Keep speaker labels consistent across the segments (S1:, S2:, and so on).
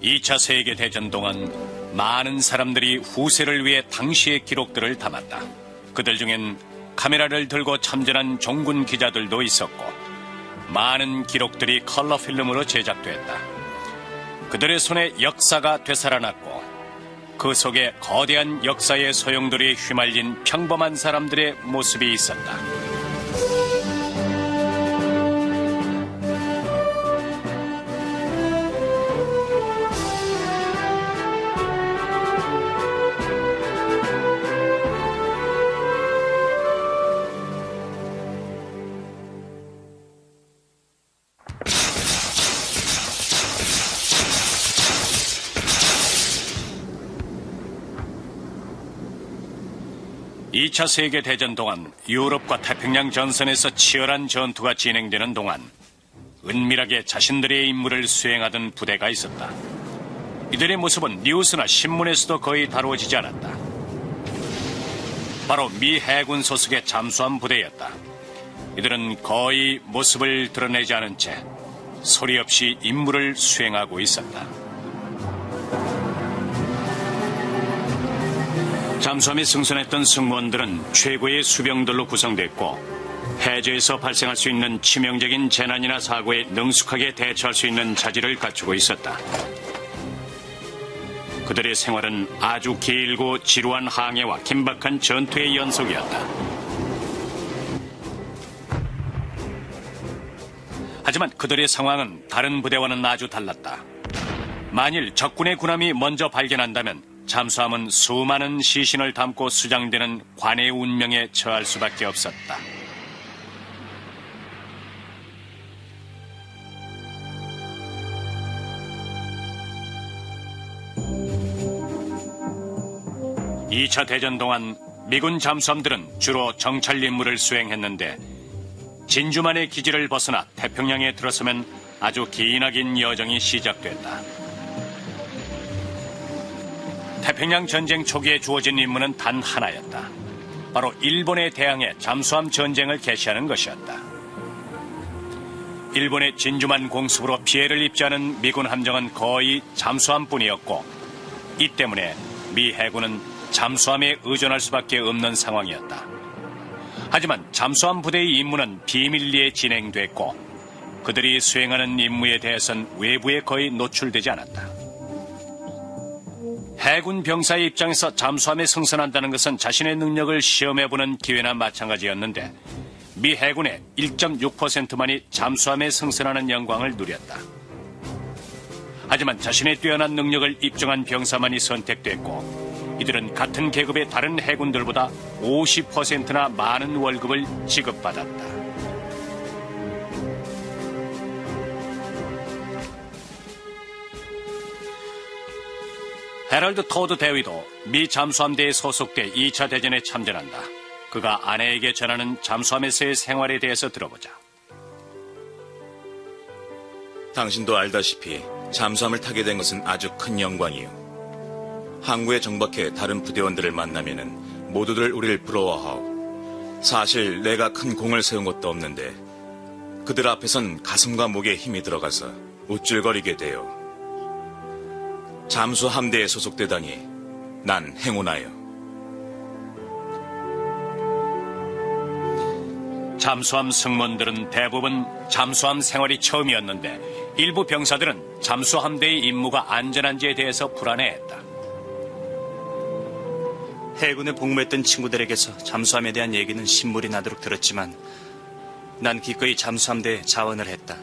S1: 이 차 세계대전 동안 많은 사람들이 후세를 위해 당시의 기록들을 담았다. 그들 중엔 카메라를 들고 참전한 종군 기자들도 있었고 많은 기록들이 컬러 필름으로 제작됐다. 그들의 손에 역사가 되살아났고 그 속에 거대한 역사의 소용돌이에 휘말린 평범한 사람들의 모습이 있었다. 이 차 세계대전 동안 유럽과 태평양 전선에서 치열한 전투가 진행되는 동안 은밀하게 자신들의 임무를 수행하던 부대가 있었다. 이들의 모습은 뉴스나 신문에서도 거의 다루어지지 않았다. 바로 미 해군 소속의 잠수함 부대였다. 이들은 거의 모습을 드러내지 않은 채 소리 없이 임무를 수행하고 있었다. 잠수함에 승선했던 승무원들은 최고의 수병들로 구성됐고 해저에서 발생할 수 있는 치명적인 재난이나 사고에 능숙하게 대처할 수 있는 자질을 갖추고 있었다. 그들의 생활은 아주 길고 지루한 항해와 긴박한 전투의 연속이었다. 하지만 그들의 상황은 다른 부대와는 아주 달랐다. 만일 적군의 군함이 먼저 발견한다면 잠수함은 수많은 시신을 담고 수장되는 관의 운명에 처할 수밖에 없었다. 이 차 대전 동안 미군 잠수함들은 주로 정찰 임무를 수행했는데 진주만의 기지를 벗어나 태평양에 들어서면 아주 기나긴 여정이 시작됐다. 태평양 전쟁 초기에 주어진 임무는 단 하나였다. 바로 일본에 대항해 잠수함 전쟁을 개시하는 것이었다. 일본의 진주만 공습으로 피해를 입지 않은 미군 함정은 거의 잠수함뿐이었고 이 때문에 미 해군은 잠수함에 의존할 수밖에 없는 상황이었다. 하지만 잠수함 부대의 임무는 비밀리에 진행됐고 그들이 수행하는 임무에 대해서는 외부에 거의 노출되지 않았다. 해군 병사의 입장에서 잠수함에 승선한다는 것은 자신의 능력을 시험해보는 기회나 마찬가지였는데 미 해군의 1.6%만이 잠수함에 승선하는 영광을 누렸다. 하지만 자신의 뛰어난 능력을 입증한 병사만이 선택됐고 이들은 같은 계급의 다른 해군들보다 50%나 많은 월급을 지급받았다. 헤럴드 토드 대위도 미 잠수함대에 소속돼 2차 대전에 참전한다. 그가 아내에게 전하는 잠수함에서의 생활에 대해서 들어보자.
S2: 당신도 알다시피 잠수함을 타게 된 것은 아주 큰 영광이요. 항구에 정박해 다른 부대원들을 만나면은 모두들 우리를 부러워하오. 사실 내가 큰 공을 세운 것도 없는데 그들 앞에선 가슴과 목에 힘이 들어가서 우쭐거리게 돼요. 잠수 함대에 소속되다니 난 행운하여.
S1: 잠수함 승무원들은 대부분 잠수함 생활이 처음이었는데 일부 병사들은 잠수함대의 임무가 안전한지에 대해서 불안해했다.
S3: 해군에 복무했던 친구들에게서 잠수함에 대한 얘기는 신물이 나도록 들었지만 난 기꺼이 잠수함대에 자원을 했다.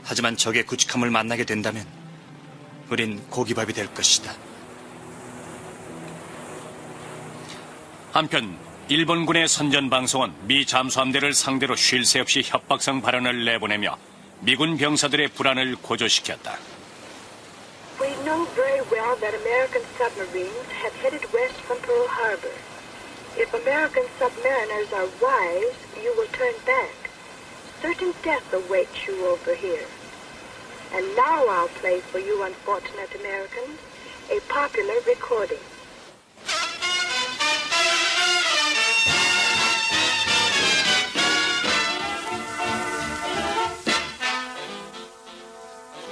S3: 하지만 적의 굵직함을 만나게 된다면 우린 고기밥이 될 것이다.
S1: 한편 일본군의 선전방송은 미 잠수함대를 상대로 쉴 새 없이 협박성 발언을 내보내며 미군 병사들의 불안을 고조시켰다.
S4: We know very well that American submarines have headed west from Pearl Harbor. If American submariners are wise, you will turn back. Certain death awaits you over here. And now I'll play for you unfortunate Americans a popular recording.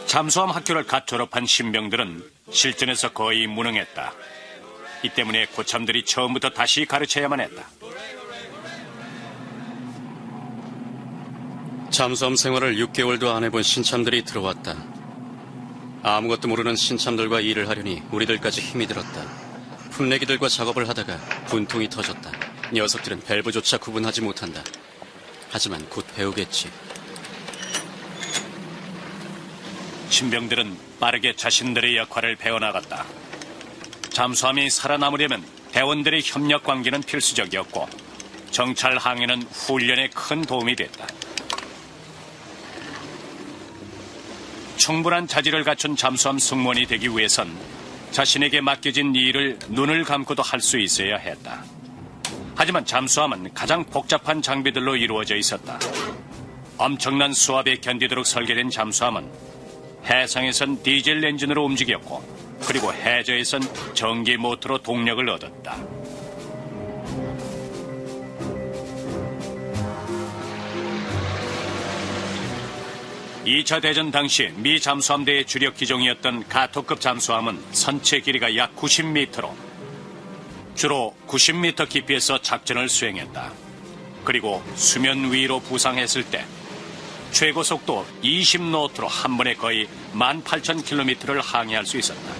S1: 잠수함 학교를 갓 졸업한 신병들은 실전에서 거의 무능했다. 이 때문에 고참들이 처음부터 다시 가르쳐야만 했다.
S5: 잠수함 생활을 6개월도 안 해본 신참들이 들어왔다. 아무것도 모르는 신참들과 일을 하려니 우리들까지 힘이 들었다. 풋내기들과 작업을 하다가 분통이 터졌다. 녀석들은 밸브조차 구분하지 못한다. 하지만 곧 배우겠지.
S1: 신병들은 빠르게 자신들의 역할을 배워나갔다. 잠수함이 살아남으려면 대원들의 협력 관계는 필수적이었고 정찰 항해는 훈련에 큰 도움이 됐다. 충분한 자질을 갖춘 잠수함 승무원이 되기 위해선 자신에게 맡겨진 일을 눈을 감고도 할 수 있어야 했다. 하지만 잠수함은 가장 복잡한 장비들로 이루어져 있었다. 엄청난 수압에 견디도록 설계된 잠수함은 해상에선 디젤 엔진으로 움직였고 그리고 해저에선 전기 모터로 동력을 얻었다. (2차) 대전 당시 미 잠수함대의 주력 기종이었던 가토급 잠수함은 선체 길이가 약 90m로 주로 90m 깊이에서 작전을 수행했다. 그리고 수면 위로 부상했을 때 최고 속도 20노트로 한 번에 거의 18,000km를 항해할 수 있었다.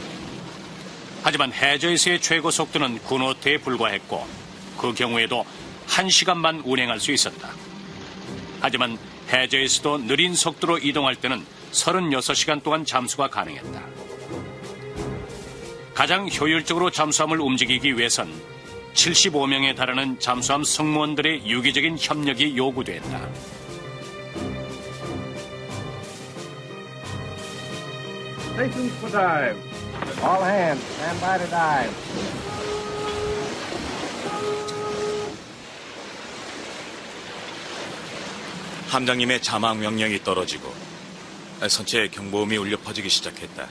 S1: 하지만 해저에서의 최고 속도는 9노트에 불과했고 그 경우에도 1시간만 운행할 수 있었다. 하지만 해저에서도 느린 속도로 이동할 때는 36시간 동안 잠수가 가능했다. 가장 효율적으로 잠수함을 움직이기 위해선 75명에 달하는 잠수함 승무원들의 유기적인 협력이 요구됐다.
S6: Stations for dive. All hands, stand by to dive.
S2: 함장님의 자막 명령이 떨어지고 선체에 경보음이 울려 퍼지기 시작했다.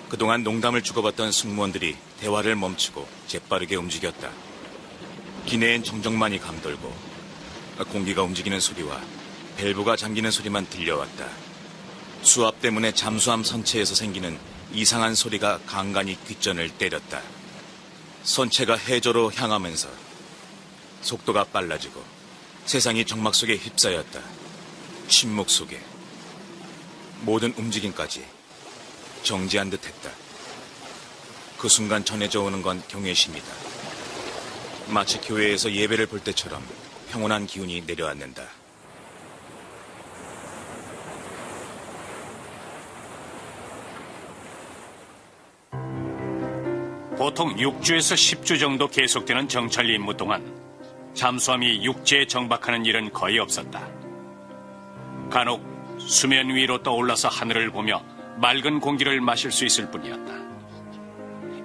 S2: 그동안 농담을 주고받던 승무원들이 대화를 멈추고 재빠르게 움직였다. 기내엔 정적만이 감돌고 공기가 움직이는 소리와 밸브가 잠기는 소리만 들려왔다. 수압 때문에 잠수함 선체에서 생기는 이상한 소리가 간간히 귓전을 때렸다. 선체가 해저로 향하면서 속도가 빨라지고 세상이 정막 속에 휩싸였다. 침묵 속에 모든 움직임까지 정지한 듯했다. 그 순간 전해져 오는 건 경외심이다. 마치 교회에서 예배를 볼 때처럼 평온한 기운이 내려앉는다.
S1: 보통 6주에서 10주 정도 계속되는 정찰 임무 동안 잠수함이 육지에 정박하는 일은 거의 없었다. 간혹 수면 위로 떠올라서 하늘을 보며 맑은 공기를 마실 수 있을 뿐이었다.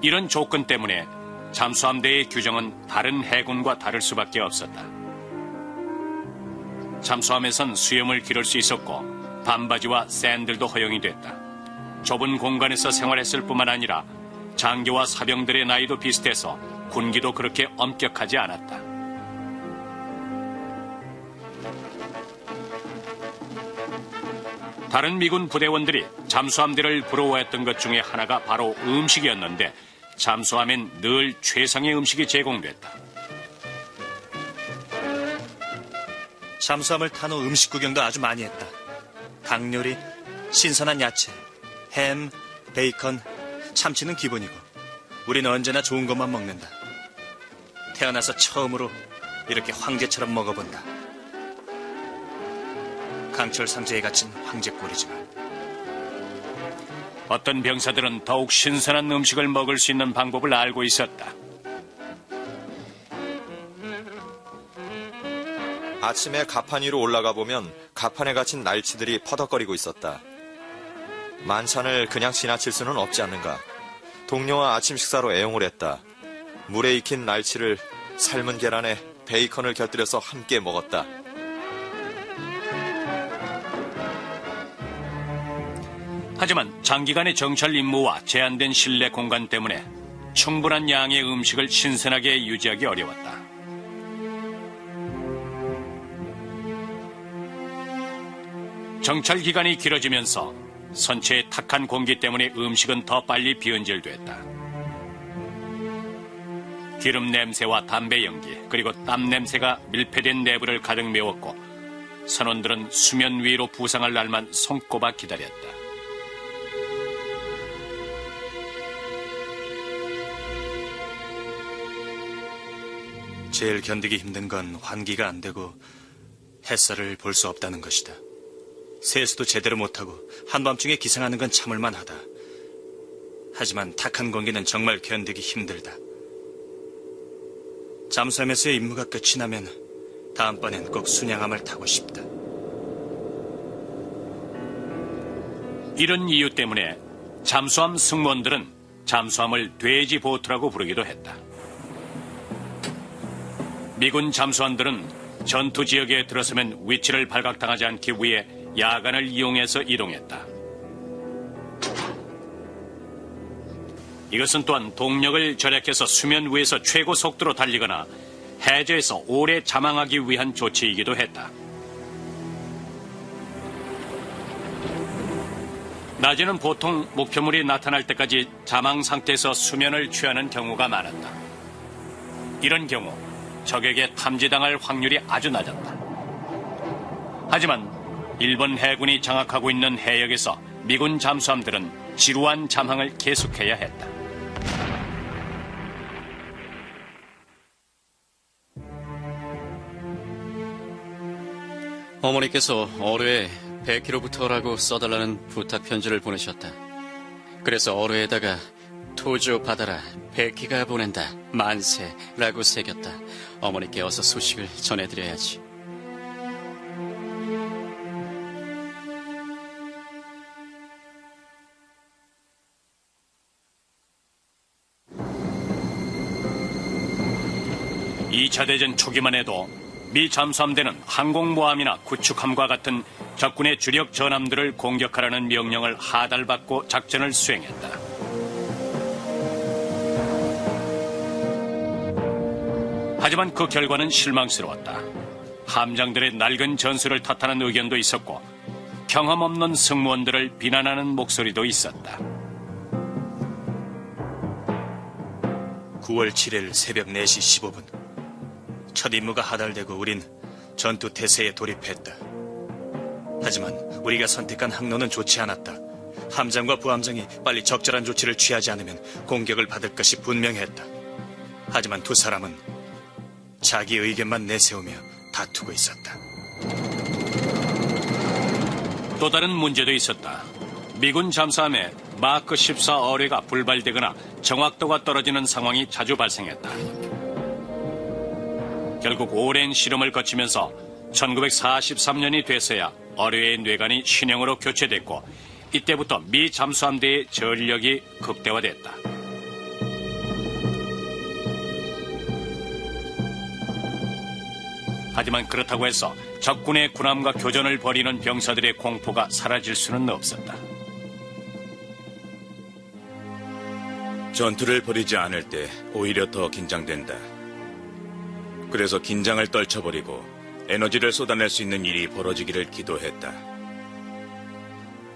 S1: 이런 조건 때문에 잠수함대의 규정은 다른 해군과 다를 수밖에 없었다. 잠수함에선 수염을 기를 수 있었고 반바지와 샌들도 허용이 됐다. 좁은 공간에서 생활했을 뿐만 아니라 장교와 사병들의 나이도 비슷해서 군기도 그렇게 엄격하지 않았다. 다른 미군 부대원들이 잠수함대를 부러워했던 것 중에 하나가 바로 음식이었는데 잠수함엔 늘 최상의 음식이 제공됐다.
S3: 잠수함을 탄 후 음식 구경도 아주 많이 했다. 닭 요리, 신선한 야채, 햄, 베이컨, 참치는 기본이고 우린 언제나 좋은 것만 먹는다. 태어나서 처음으로 이렇게 황제처럼 먹어본다. 강철 삼재에 갇힌 황제꼴이지만.
S1: 어떤 병사들은 더욱 신선한 음식을 먹을 수 있는 방법을 알고 있었다.
S7: 아침에 가판 위로 올라가 보면 가판에 갇힌 날치들이 퍼덕거리고 있었다. 만찬을 그냥 지나칠 수는 없지 않는가. 동료와 아침 식사로 애용을 했다. 물에 익힌 날치를 삶은 계란에 베이컨을 곁들여서 함께 먹었다.
S1: 하지만 장기간의 정찰 임무와 제한된 실내 공간 때문에 충분한 양의 음식을 신선하게 유지하기 어려웠다. 정찰 기간이 길어지면서 선체의 탁한 공기 때문에 음식은 더 빨리 비언질됐다. 기름 냄새와 담배 연기, 그리고 땀 냄새가 밀폐된 내부를 가득 메웠고 선원들은 수면 위로 부상할 날만 손꼽아 기다렸다.
S3: 제일 견디기 힘든 건 환기가 안 되고 햇살을 볼 수 없다는 것이다. 세수도 제대로 못하고 한밤중에 기상하는 건 참을만 하다. 하지만 탁한 공기는 정말 견디기 힘들다. 잠수함에서의 임무가 끝이 나면 다음번엔 꼭 순양함을 타고 싶다.
S1: 이런 이유 때문에 잠수함 승무원들은 잠수함을 돼지 보트라고 부르기도 했다. 미군 잠수함들은 전투 지역에 들어서면 위치를 발각당하지 않기 위해 야간을 이용해서 이동했다. 이것은 또한 동력을 절약해서 수면 위에서 최고 속도로 달리거나 해저에서 오래 잠항하기 위한 조치이기도 했다. 낮에는 보통 목표물이 나타날 때까지 잠항 상태에서 수면을 취하는 경우가 많았다. 이런 경우 적에게 탐지당할 확률이 아주 낮았다. 하지만 일본 해군이 장악하고 있는 해역에서 미군 잠수함들은 지루한 잠항을 계속해야 했다.
S5: 어머니께서 어뢰에 100km부터라고 써달라는 부탁 편지를 보내셨다. 그래서 어뢰에다가 토조 받아라, 백희가 보낸다, 만세라고 새겼다. 어머니께 어서 소식을 전해드려야지.
S1: 이 차 대전 초기만 해도 미 잠수함대는 항공모함이나 구축함과 같은 적군의 주력 전함들을 공격하라는 명령을 하달받고 작전을 수행했다. 하지만 그 결과는 실망스러웠다. 함장들의 낡은 전술을 탓하는 의견도 있었고 경험 없는 승무원들을 비난하는 목소리도 있었다.
S3: 9월 7일 새벽 4시 15분. 첫 임무가 하달되고 우린 전투 태세에 돌입했다. 하지만 우리가 선택한 항로는 좋지 않았다. 함장과 부함장이 빨리 적절한 조치를 취하지 않으면 공격을 받을 것이 분명했다. 하지만 두 사람은 자기 의견만 내세우며 다투고 있었다.
S1: 또 다른 문제도 있었다. 미군 잠수함에 마크 14 어뢰가 불발되거나 정확도가 떨어지는 상황이 자주 발생했다. 결국 오랜 실험을 거치면서 1943년이 돼서야 어뢰의 뇌관이 신형으로 교체됐고 이때부터 미 잠수함대의 전력이 극대화됐다. 하지만 그렇다고 해서 적군의 군함과 교전을 벌이는 병사들의 공포가 사라질 수는 없었다.
S2: 전투를 벌이지 않을 때 오히려 더 긴장된다. 그래서 긴장을 떨쳐버리고 에너지를 쏟아낼 수 있는 일이 벌어지기를 기도했다.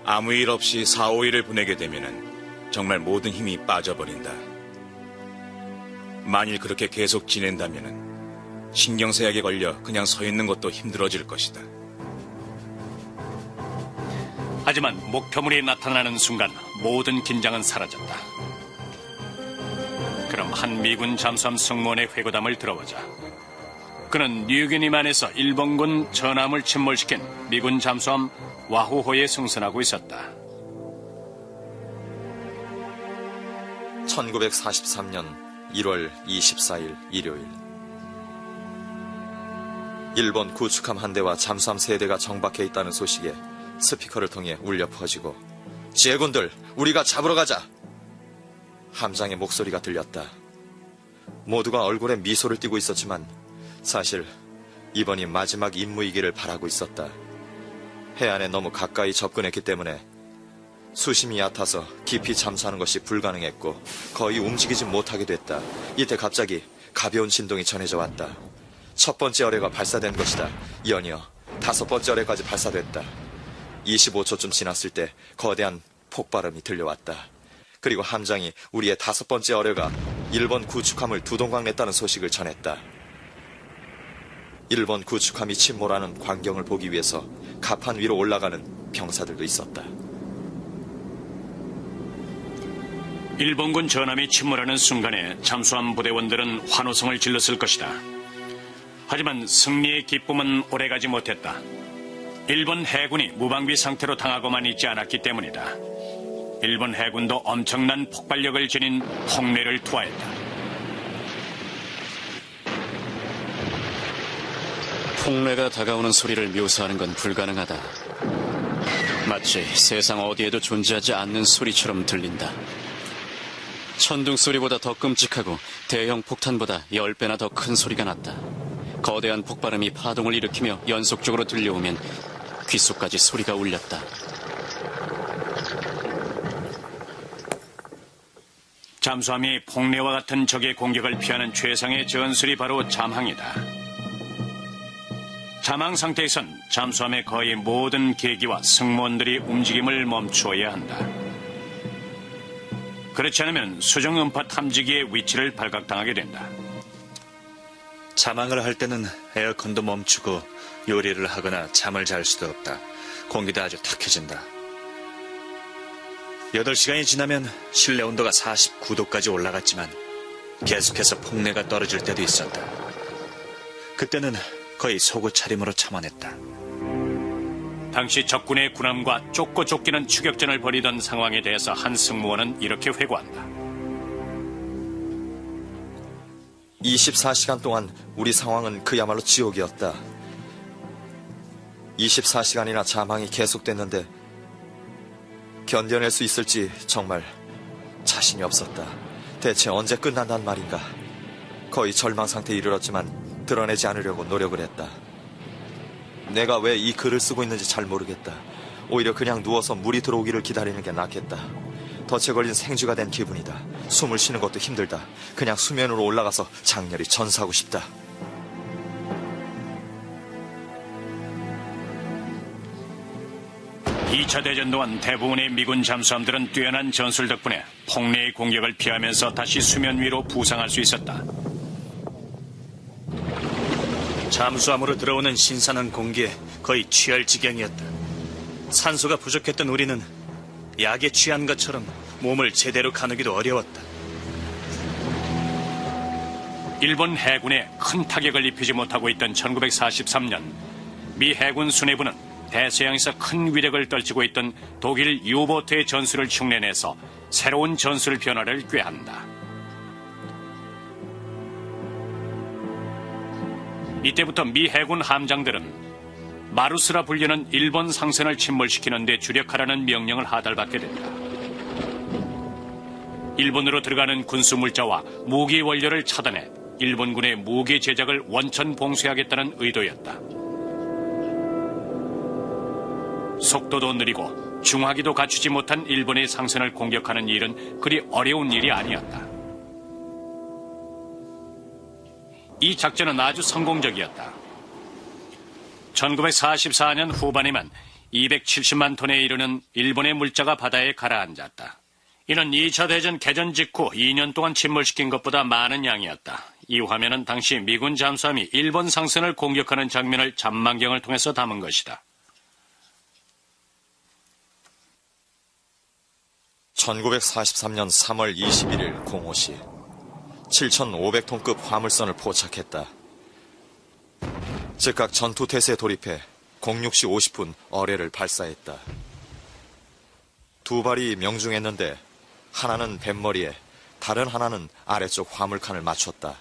S2: 아무 일 없이 4, 5일을 보내게 되면 정말 모든 힘이 빠져버린다. 만일 그렇게 계속 지낸다면 신경쇠약에 걸려 그냥 서 있는 것도 힘들어질 것이다.
S1: 하지만 목표물이 나타나는 순간 모든 긴장은 사라졌다. 다음 한 미군 잠수함 승무원의 회고담을 들어보자. 그는 뉴기니만에서 일본군 전함을 침몰시킨 미군 잠수함 와후호에 승선하고 있었다.
S7: 1943년 1월 24일 일요일. 일본 구축함 한 대와 잠수함 3대가 정박해 있다는 소식에 스피커를 통해 울려 퍼지고, 제군들, 우리가 잡으러 가자! 함장의 목소리가 들렸다. 모두가 얼굴에 미소를 띠고 있었지만 사실 이번이 마지막 임무이기를 바라고 있었다. 해안에 너무 가까이 접근했기 때문에 수심이 얕아서 깊이 잠수하는 것이 불가능했고 거의 움직이지 못하게 됐다. 이때 갑자기 가벼운 진동이 전해져 왔다. 첫 번째 어뢰가 발사된 것이다. 연이어 5번째 어뢰까지 발사됐다. 25초쯤 지났을 때 거대한 폭발음이 들려왔다. 그리고 함장이 우리의 5번째 어뢰가 일본 구축함을 두동강 냈다는 소식을 전했다. 일본 구축함이 침몰하는 광경을 보기 위해서 갑판 위로 올라가는 병사들도 있었다.
S1: 일본군 전함이 침몰하는 순간에 잠수함 부대원들은 환호성을 질렀을 것이다. 하지만 승리의 기쁨은 오래가지 못했다. 일본 해군이 무방비 상태로 당하고만 있지 않았기 때문이다. 일본 해군도 엄청난 폭발력을 지닌 홍례를 투하했다.
S5: 폭례가 다가오는 소리를 묘사하는 건 불가능하다. 마치 세상 어디에도 존재하지 않는 소리처럼 들린다. 천둥 소리보다 더 끔찍하고 대형 폭탄보다 10배나 더 큰 소리가 났다. 거대한 폭발음이 파동을 일으키며 연속적으로 들려오면 귓속까지 소리가 울렸다.
S1: 잠수함이 폭례와 같은 적의 공격을 피하는 최상의 전술이 바로 잠항이다. 잠항 상태에선 잠수함의 거의 모든 계기와 승무원들이 움직임을 멈추어야 한다. 그렇지 않으면 수중 음파 탐지기의 위치를 발각당하게 된다.
S3: 잠항을 할 때는 에어컨도 멈추고 요리를 하거나 잠을 잘 수도 없다. 공기도 아주 탁해진다. 8시간이 지나면 실내 온도가 49도까지 올라갔지만 계속해서 폭내가 떨어질 때도 있었다. 그때는 거의 속옷 차림으로 참아냈다.
S1: 당시 적군의 군함과 쫓고 쫓기는 추격전을 벌이던 상황에 대해서 한 승무원은 이렇게 회고한다.
S7: 24시간 동안 우리 상황은 그야말로 지옥이었다. 24시간이나 잠항이 계속됐는데 견뎌낼 수 있을지 정말 자신이 없었다. 대체 언제 끝난단 말인가. 거의 절망 상태에 이르렀지만 드러내지 않으려고 노력을 했다. 내가 왜 이 글을 쓰고 있는지 잘 모르겠다. 오히려 그냥 누워서 물이 들어오기를 기다리는 게 낫겠다. 덫에 걸린 생쥐가 된 기분이다. 숨을 쉬는 것도 힘들다. 그냥 수면으로 올라가서 장렬히 전사하고 싶다.
S1: (2차) 대전 동안 대부분의 미군 잠수함들은 뛰어난 전술 덕분에 폭례의 공격을 피하면서 다시 수면 위로 부상할 수 있었다.
S3: 잠수함으로 들어오는 신선한 공기에 거의 취할 지경이었다. 산소가 부족했던 우리는 약에 취한 것처럼 몸을 제대로 가누기도 어려웠다.
S1: 일본 해군에 큰 타격을 입히지 못하고 있던 1943년 미 해군 수뇌부는 대서양에서 큰 위력을 떨치고 있던 독일 유보트의 전술을 흉내내서 새로운 전술 변화를 꾀한다. 이때부터 미 해군 함장들은 마루스라 불리는 일본 상선을 침몰시키는 데 주력하라는 명령을 하달받게 된다. 일본으로 들어가는 군수 물자와 무기 원료를 차단해 일본군의 무기 제작을 원천 봉쇄하겠다는 의도였다. 속도도 느리고 중화기도 갖추지 못한 일본의 상선을 공격하는 일은 그리 어려운 일이 아니었다. 이 작전은 아주 성공적이었다. 1944년 후반에만 270만 톤에 이르는 일본의 물자가 바다에 가라앉았다. 이는 2차 대전 개전 직후 2년 동안 침몰시킨 것보다 많은 양이었다. 이 화면은 당시 미군 잠수함이 일본 상선을 공격하는 장면을 잠망경을 통해서 담은 것이다.
S7: 1943년 3월 21일 05시 7,500톤급 화물선을 포착했다. 즉각 전투태세에 돌입해 06시 50분 어뢰를 발사했다. 두 발이 명중했는데 하나는 뱃머리에 다른 하나는 아래쪽 화물칸을 맞췄다.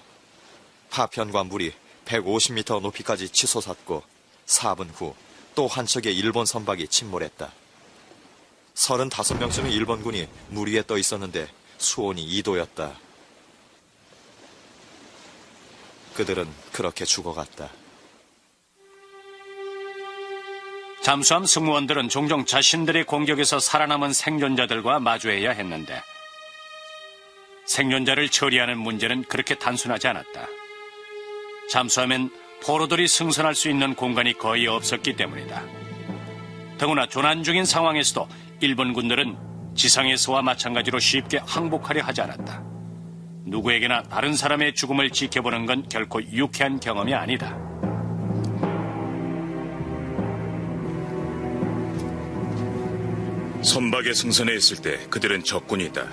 S7: 파편과 물이 150m 높이까지 치솟았고 4분 후 또 한 척의 일본 선박이 침몰했다. 35명쯤의 일본군이 물 위에 떠 있었는데 수온이 2도였다. 그들은 그렇게 죽어갔다.
S1: 잠수함 승무원들은 종종 자신들의 공격에서 살아남은 생존자들과 마주해야 했는데 생존자를 처리하는 문제는 그렇게 단순하지 않았다. 잠수함엔 포로들이 승선할 수 있는 공간이 거의 없었기 때문이다. 더구나 조난 중인 상황에서도 일본 군들은 지상에서와 마찬가지로 쉽게 항복하려 하지 않았다. 누구에게나 다른 사람의 죽음을 지켜보는 건 결코 유쾌한 경험이 아니다.
S2: 선박에 승선해 있을 때 그들은 적군이다.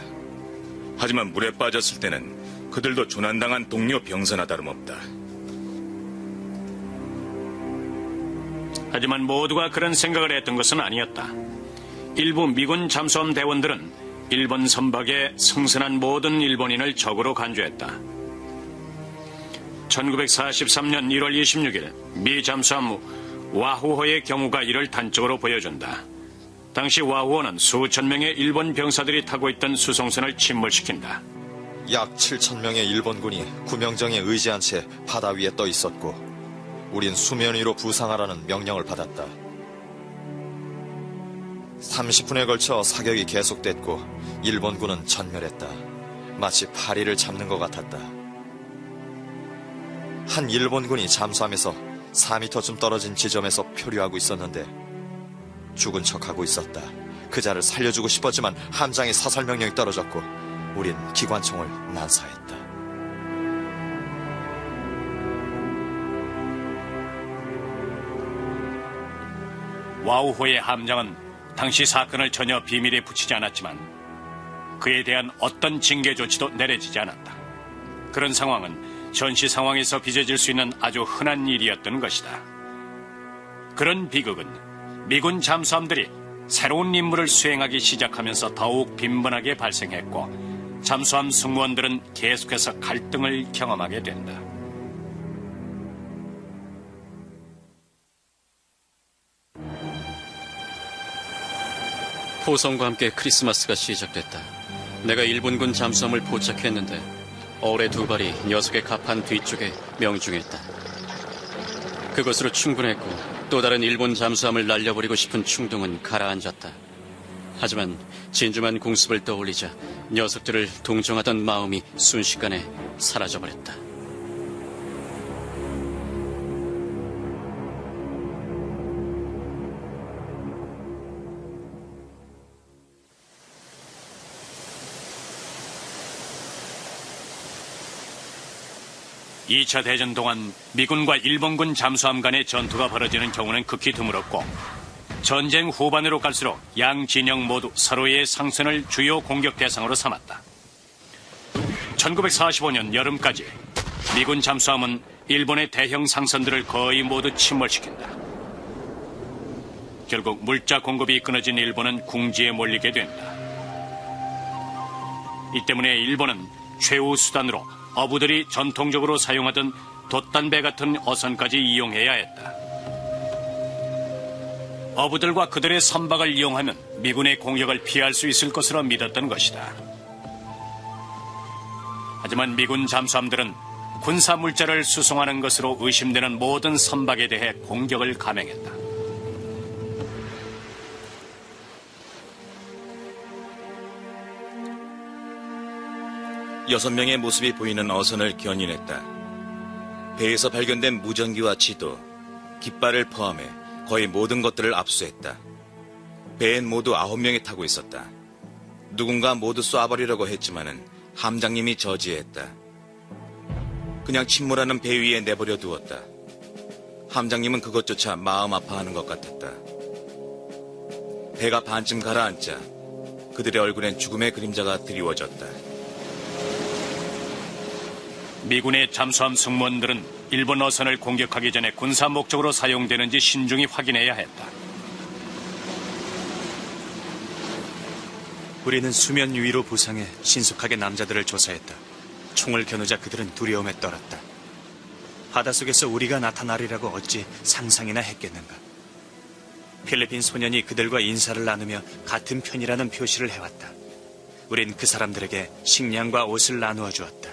S2: 하지만 물에 빠졌을 때는 그들도 조난당한 동료 병사나 다름없다.
S1: 하지만 모두가 그런 생각을 했던 것은 아니었다. 일부 미군 잠수함 대원들은 일본 선박에 승선한 모든 일본인을 적으로 간주했다. 1943년 1월 26일 미 잠수함 와후호의 경우가 이를 단적으로 보여준다. 당시 와후호는 수천 명의 일본 병사들이 타고 있던 수송선을 침몰시킨다.
S7: 약 7,000명의 일본군이 구명정에 의지한 채 바다 위에 떠 있었고 우린 수면 위로 부상하라는 명령을 받았다. 30분에 걸쳐 사격이 계속됐고 일본군은 전멸했다. 마치 파리를 잡는 것 같았다. 한 일본군이 잠수함에서 4m쯤 떨어진 지점에서 표류하고 있었는데 죽은 척하고 있었다. 그 자를 살려주고 싶었지만 함장의 사살 명령이 떨어졌고 우린 기관총을 난사했다.
S1: 와우호의 함장은 당시 사건을 전혀 비밀에 붙이지 않았지만 그에 대한 어떤 징계 조치도 내려지지 않았다. 그런 상황은 전시 상황에서 빚어질 수 있는 아주 흔한 일이었던 것이다. 그런 비극은 미군 잠수함들이 새로운 임무를 수행하기 시작하면서 더욱 빈번하게 발생했고 잠수함 승무원들은 계속해서 갈등을 경험하게 된다.
S5: 포성과 함께 크리스마스가 시작됐다. 내가 일본군 잠수함을 포착했는데 어뢰 두 발이 녀석의 갑판 뒤쪽에 명중했다. 그것으로 충분했고 또 다른 일본 잠수함을 날려버리고 싶은 충동은 가라앉았다. 하지만 진주만 공습을 떠올리자 녀석들을 동정하던 마음이 순식간에 사라져버렸다.
S1: 이 차 대전 동안 미군과 일본군 잠수함 간의 전투가 벌어지는 경우는 극히 드물었고 전쟁 후반으로 갈수록 양 진영 모두 서로의 상선을 주요 공격 대상으로 삼았다. 1945년 여름까지 미군 잠수함은 일본의 대형 상선들을 거의 모두 침몰시킨다. 결국 물자 공급이 끊어진 일본은 궁지에 몰리게 된다. 이 때문에 일본은 최후 수단으로 어부들이 전통적으로 사용하던 돛단배 같은 어선까지 이용해야 했다. 어부들과 그들의 선박을 이용하면 미군의 공격을 피할 수 있을 것으로 믿었던 것이다. 하지만 미군 잠수함들은 군사 물자를 수송하는 것으로 의심되는 모든 선박에 대해 공격을 감행했다.
S2: 여섯 명의 모습이 보이는 어선을 견인했다. 배에서 발견된 무전기와 지도, 깃발을 포함해 거의 모든 것들을 압수했다. 배엔 모두 9명이 타고 있었다. 누군가 모두 쏴버리려고 했지만은 함장님이 저지했다. 그냥 침몰하는 배 위에 내버려 두었다. 함장님은 그것조차 마음 아파하는 것 같았다. 배가 반쯤 가라앉자 그들의 얼굴엔 죽음의 그림자가 드리워졌다.
S1: 미군의 잠수함 승무원들은 일본 어선을 공격하기 전에 군사 목적으로 사용되는지 신중히 확인해야 했다.
S3: 우리는 수면 위로 부상해 신속하게 남자들을 조사했다. 총을 겨누자 그들은 두려움에 떨었다. 바닷속에서 우리가 나타나리라고 어찌 상상이나 했겠는가. 필리핀 소년이 그들과 인사를 나누며 같은 편이라는 표시를 해왔다. 우린 그 사람들에게 식량과 옷을 나누어 주었다.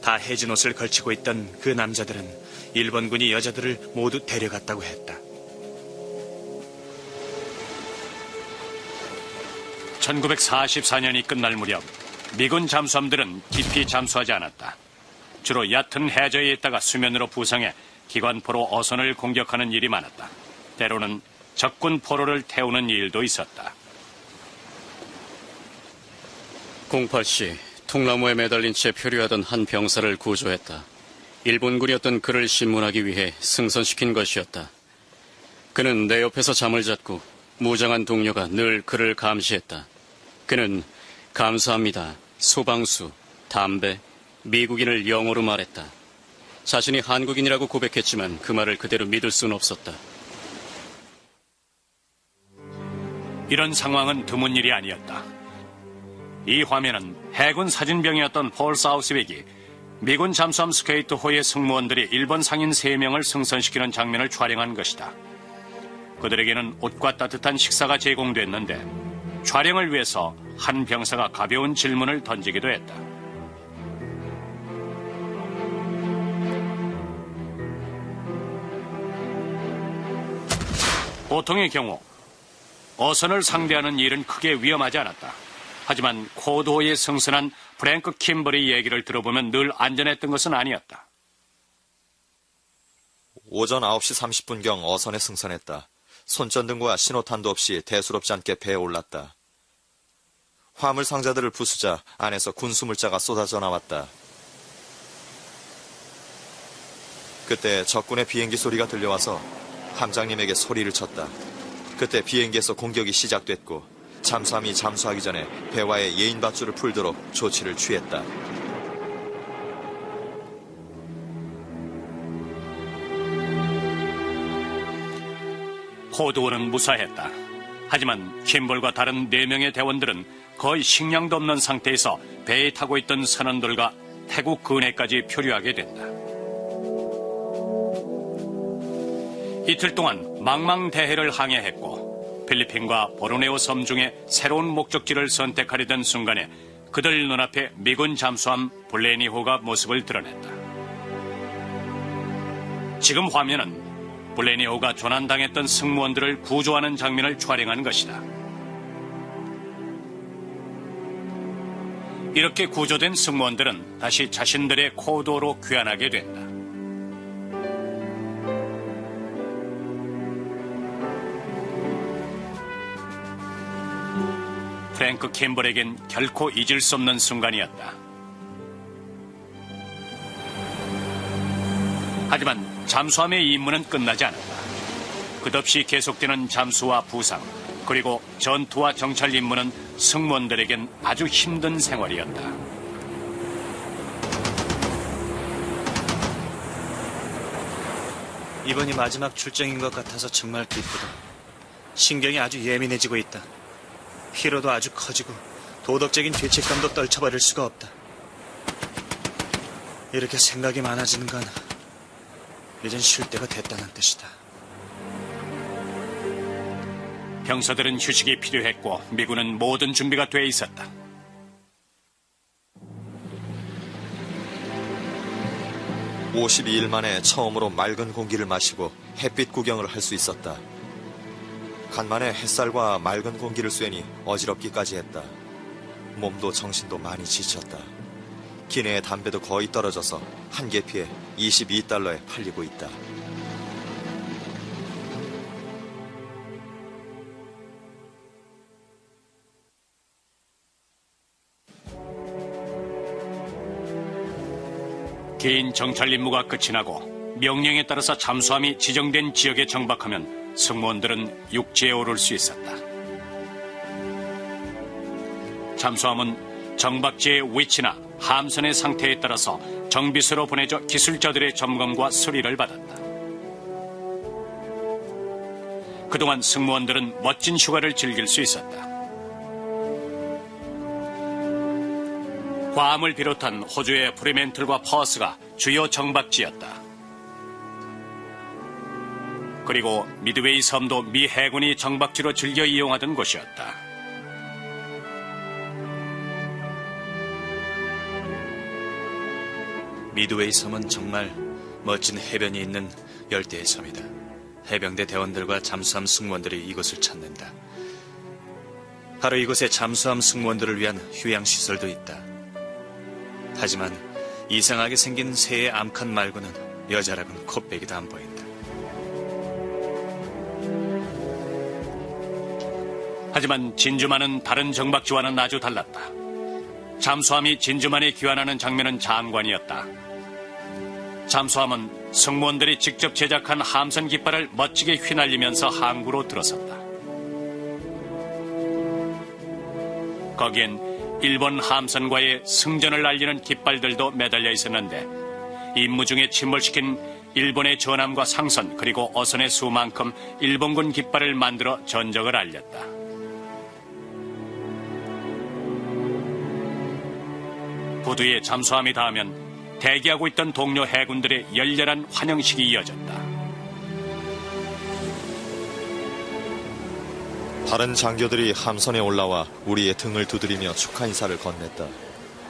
S3: 다 해진 옷을 걸치고 있던 그 남자들은 일본군이 여자들을 모두 데려갔다고 했다.
S1: 1944년이 끝날 무렵 미군 잠수함들은 깊이 잠수하지 않았다. 주로 얕은 해저에 있다가 수면으로 부상해 기관포로 어선을 공격하는 일이 많았다. 때로는 적군 포로를 태우는 일도 있었다.
S5: 08시 통나무에 매달린 채 표류하던 한 병사를 구조했다. 일본군이었던 그를 신문하기 위해 승선시킨 것이었다. 그는 내 옆에서 잠을 잤고 무장한 동료가 늘 그를 감시했다. 그는 감사합니다, 소방수, 담배, 미국인을 영어로 말했다. 자신이 한국인이라고 고백했지만 그 말을 그대로 믿을 수는 없었다.
S1: 이런 상황은 드문 일이 아니었다. 이 화면은 해군 사진병이었던 폴 사우스백이 미군 잠수함 스케이트호의 승무원들이 일본 상인 3명을 승선시키는 장면을 촬영한 것이다. 그들에게는 옷과 따뜻한 식사가 제공됐는데 촬영을 위해서 한 병사가 가벼운 질문을 던지기도 했다. 보통의 경우 어선을 상대하는 일은 크게 위험하지 않았다. 하지만 코드호에 승선한 프랭크 킴벌의 얘기를 들어보면 늘 안전했던 것은 아니었다.
S7: 오전 9시 30분경 어선에 승선했다. 손전등과 신호탄도 없이 대수롭지 않게 배에 올랐다. 화물 상자들을 부수자 안에서 군수물자가 쏟아져 나왔다. 그때 적군의 비행기 소리가 들려와서 함장님에게 소리를 쳤다. 그때 비행기에서 공격이 시작됐고 잠수함이 잠수하기 전에 배와의 예인밧줄을 풀도록 조치를 취했다.
S1: 코드호는 무사했다. 하지만 킴볼과 다른 4명의 대원들은 거의 식량도 없는 상태에서 배에 타고 있던 선원들과 태국 근해까지 표류하게 된다. 이틀 동안 망망대해를 항해했고 필리핀과 보르네오 섬 중에 새로운 목적지를 선택하려던 순간에 그들 눈앞에 미군 잠수함 블레니호가 모습을 드러냈다. 지금 화면은 블레니호가 조난당했던 승무원들을 구조하는 장면을 촬영한 것이다. 이렇게 구조된 승무원들은 다시 자신들의 코도로 귀환하게 된다. 프랭크 캠벌에겐 결코 잊을 수 없는 순간이었다. 하지만 잠수함의 임무는 끝나지 않았다. 끝없이 계속되는 잠수와 부상, 그리고 전투와 정찰 임무는 승무원들에겐 아주 힘든 생활이었다.
S3: 이번이 마지막 출정인 것 같아서 정말 기쁘다. 신경이 아주 예민해지고 있다. 피로도 아주 커지고 도덕적인 죄책감도 떨쳐버릴 수가 없다. 이렇게 생각이 많아지는 건 이젠 쉴 때가 됐다는 뜻이다.
S1: 병사들은 휴식이 필요했고 미군은 모든 준비가 돼 있었다.
S7: (52일) 만에 처음으로 맑은 공기를 마시고 햇빛 구경을 할 수 있었다. 간만에 햇살과 맑은 공기를 쐬니 어지럽기까지 했다. 몸도 정신도 많이 지쳤다. 기내의 담배도 거의 떨어져서 한 개피에 $22에 팔리고 있다.
S1: 개인 정찰 임무가 끝이 나고 명령에 따라서 잠수함이 지정된 지역에 정박하면 승무원들은 육지에 오를 수 있었다. 잠수함은 정박지의 위치나 함선의 상태에 따라서 정비소로 보내져 기술자들의 점검과 수리를 받았다. 그동안 승무원들은 멋진 휴가를 즐길 수 있었다. 괌을 비롯한 호주의 프리멘틀과 퍼스가 주요 정박지였다. 그리고 미드웨이 섬도 미 해군이 정박지로 즐겨 이용하던 곳이었다.
S3: 미드웨이 섬은 정말 멋진 해변이 있는 열대의 섬이다. 해병대 대원들과 잠수함 승무원들이 이곳을 찾는다. 바로 이곳에 잠수함 승무원들을 위한 휴양시설도 있다. 하지만 이상하게 생긴 새의 암컷 말고는 여자라고는 코빼기도 안 보인다.
S1: 하지만 진주만은 다른 정박지와는 아주 달랐다. 잠수함이 진주만에 귀환하는 장면은 장관이었다. 잠수함은 승무원들이 직접 제작한 함선 깃발을 멋지게 휘날리면서 항구로 들어섰다. 거기엔 일본 함선과의 승전을 알리는 깃발들도 매달려 있었는데 임무 중에 침몰시킨 일본의 전함과 상선 그리고 어선의 수만큼 일본군 깃발을 만들어 전적을 알렸다. 부두에 잠수함이 닿으면 대기하고 있던 동료 해군들의 열렬한 환영식이 이어졌다.
S7: 다른 장교들이 함선에 올라와 우리의 등을 두드리며 축하 인사를 건넸다.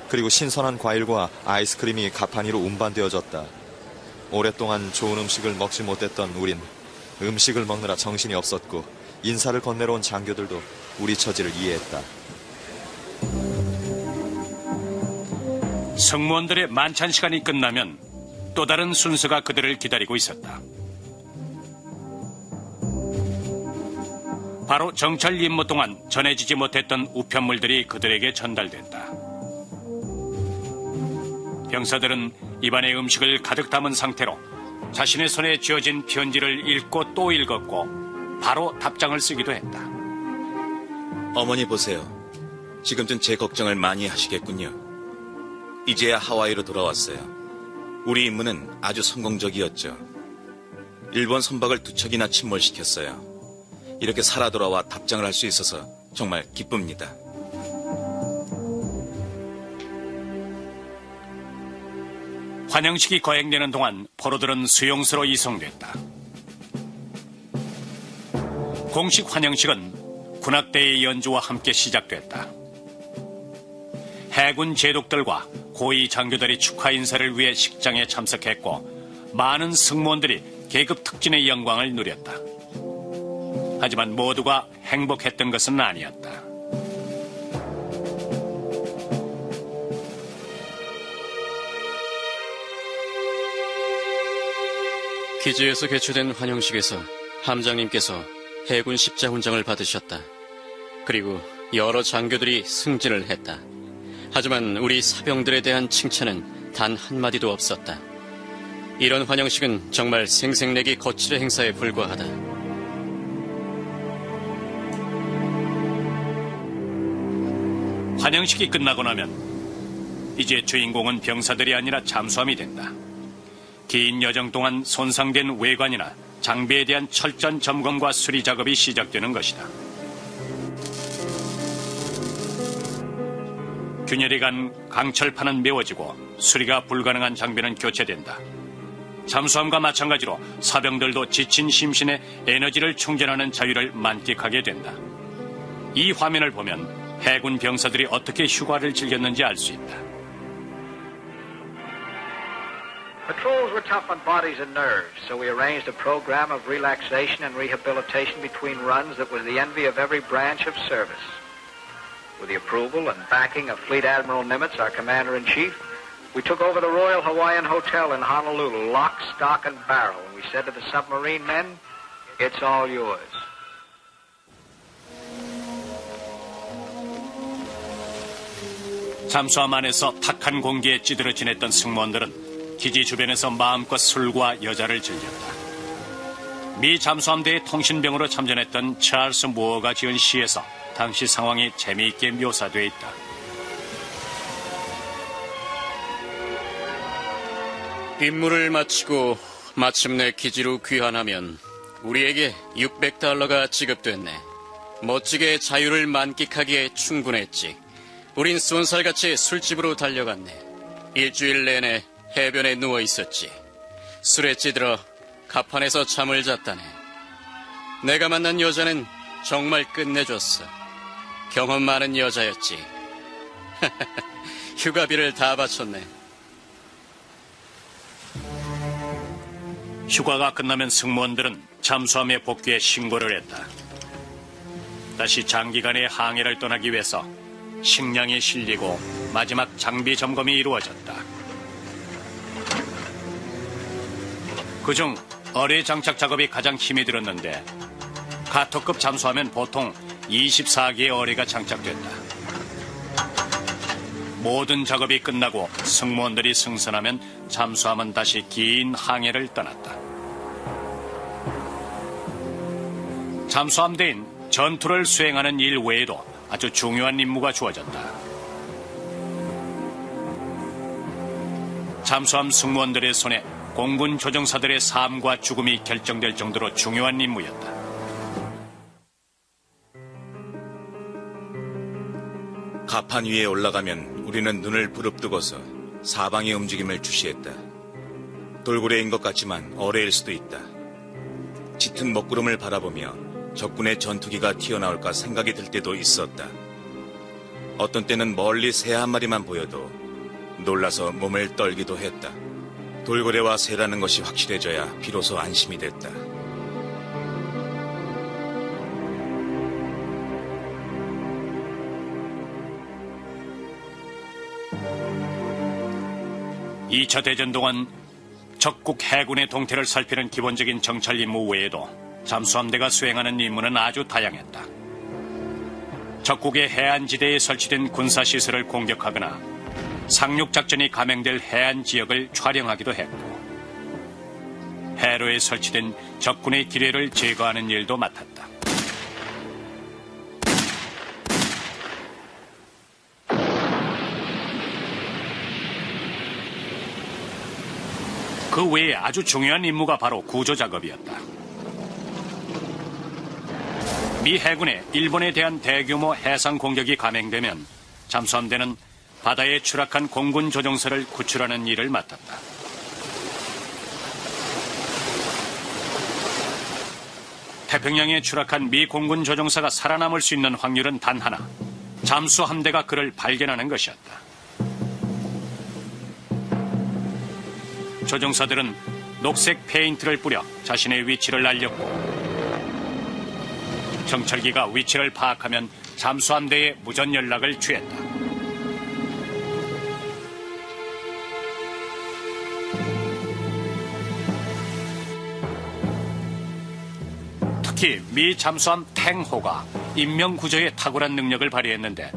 S7: 그리고 신선한 과일과 아이스크림이 가판 위로 운반되어졌다. 오랫동안 좋은 음식을 먹지 못했던 우린 음식을 먹느라 정신이 없었고 인사를 건네러 온 장교들도 우리 처지를 이해했다.
S1: 승무원들의 만찬 시간이 끝나면 또 다른 순서가 그들을 기다리고 있었다. 바로 정찰 임무 동안 전해지지 못했던 우편물들이 그들에게 전달됐다. 병사들은 입안에 음식을 가득 담은 상태로 자신의 손에 쥐어진 편지를 읽고 또 읽었고 바로 답장을 쓰기도 했다.
S2: 어머니 보세요. 지금쯤 제 걱정을 많이 하시겠군요. 이제야 하와이로 돌아왔어요. 우리 임무는 아주 성공적이었죠. 일본 선박을 2척이나 침몰시켰어요. 이렇게 살아 돌아와 답장을 할 수 있어서 정말 기쁩니다.
S1: 환영식이 거행되는 동안 포로들은 수용소로 이송됐다. 공식 환영식은 군악대의 연주와 함께 시작됐다. 해군 제독들과 고위 장교들이 축하 인사를 위해 식장에 참석했고 많은 승무원들이 계급 특진의 영광을 누렸다. 하지만 모두가 행복했던 것은 아니었다.
S5: 기지에서 개최된 환영식에서 함장님께서 해군 십자훈장을 받으셨다. 그리고 여러 장교들이 승진을 했다. 하지만 우리 사병들에 대한 칭찬은 단 한마디도 없었다. 이런 환영식은 정말 생색내기 거칠의 행사에 불과하다.
S1: 환영식이 끝나고 나면 이제 주인공은 병사들이 아니라 잠수함이 된다. 긴 여정 동안 손상된 외관이나 장비에 대한 철저한 점검과 수리 작업이 시작되는 것이다. 균열이 간 강철판은 메워지고 수리가 불가능한 장비는 교체된다. 잠수함과 마찬가지로 사병들도 지친 심신에 에너지를 충전하는 자유를 만끽하게 된다. 이 화면을 보면 해군 병사들이 어떻게 휴가를 즐겼는지 알 수 있다.
S6: Patrols were tough on bodies and nerves, so we arranged a program of relaxation and rehabilitation between runs that was the envy of every branch of service. With the approval and backing of Fleet Admiral Nimitz, our commander-in-chief, we took over the Royal Hawaiian Hotel in Honolulu, lock, stock, and barrel, and we said to the submarine men, it's all yours.
S1: 잠수함 안에서 탁한 공기에 찌들어 지냈던 승무원들은 기지 주변에서 마음껏 술과 여자를 즐겼다. 미 잠수함대의 통신병으로 참전했던 찰스 무어가 지은 시에서 당시 상황이 재미있게 묘사되어 있다.
S5: 임무를 마치고 마침내 기지로 귀환하면 우리에게 600달러가 지급됐네. 멋지게 자유를 만끽하기에 충분했지. 우린 쏜살같이 술집으로 달려갔네. 일주일 내내 해변에 누워 있었지. 술에 찌들어 갑판에서 잠을 잤다네. 내가 만난 여자는 정말 끝내줬어. 경험 많은 여자였지. 휴가비를 다 바쳤네.
S1: 휴가가 끝나면 승무원들은 잠수함에 복귀해 신고를 했다. 다시 장기간의 항해를 떠나기 위해서 식량이 실리고 마지막 장비 점검이 이루어졌다. 그중 어뢰 장착 작업이 가장 힘이 들었는데 가토급 잠수하면 보통 24개의 어뢰가 장착된다. 모든 작업이 끝나고 승무원들이 승선하면 잠수함은 다시 긴 항해를 떠났다. 잠수함대인 전투를 수행하는 일 외에도 아주 중요한 임무가 주어졌다. 잠수함 승무원들의 손에 공군 조종사들의 삶과 죽음이 결정될 정도로 중요한 임무였다.
S2: 갑판 위에 올라가면 우리는 눈을 부릅뜨고서 사방의 움직임을 주시했다. 돌고래인 것 같지만 어뢰일 수도 있다. 짙은 먹구름을 바라보며 적군의 전투기가 튀어나올까 생각이 들 때도 있었다. 어떤 때는 멀리 새 한 마리만 보여도 놀라서 몸을 떨기도 했다. 돌고래와 새라는 것이 확실해져야 비로소 안심이 됐다.
S1: 이 차 대전 동안 적국 해군의 동태를 살피는 기본적인 정찰 임무 외에도 잠수함대가 수행하는 임무는 아주 다양했다. 적국의 해안지대에 설치된 군사시설을 공격하거나 상륙작전이 감행될 해안 지역을 촬영하기도 했고 해로에 설치된 적군의 기뢰를 제거하는 일도 맡았다. 그 외에 아주 중요한 임무가 바로 구조작업이었다. 미 해군의 일본에 대한 대규모 해상 공격이 감행되면 잠수함대는 바다에 추락한 공군 조종사를 구출하는 일을 맡았다. 태평양에 추락한 미 공군 조종사가 살아남을 수 있는 확률은 단 하나, 잠수함대가 그를 발견하는 것이었다. 조종사들은 녹색 페인트를 뿌려 자신의 위치를 알렸고 정찰기가 위치를 파악하면 잠수함대에 무전 연락을 취했다. 특히 미 잠수함 탱호가 인명구조에 탁월한 능력을 발휘했는데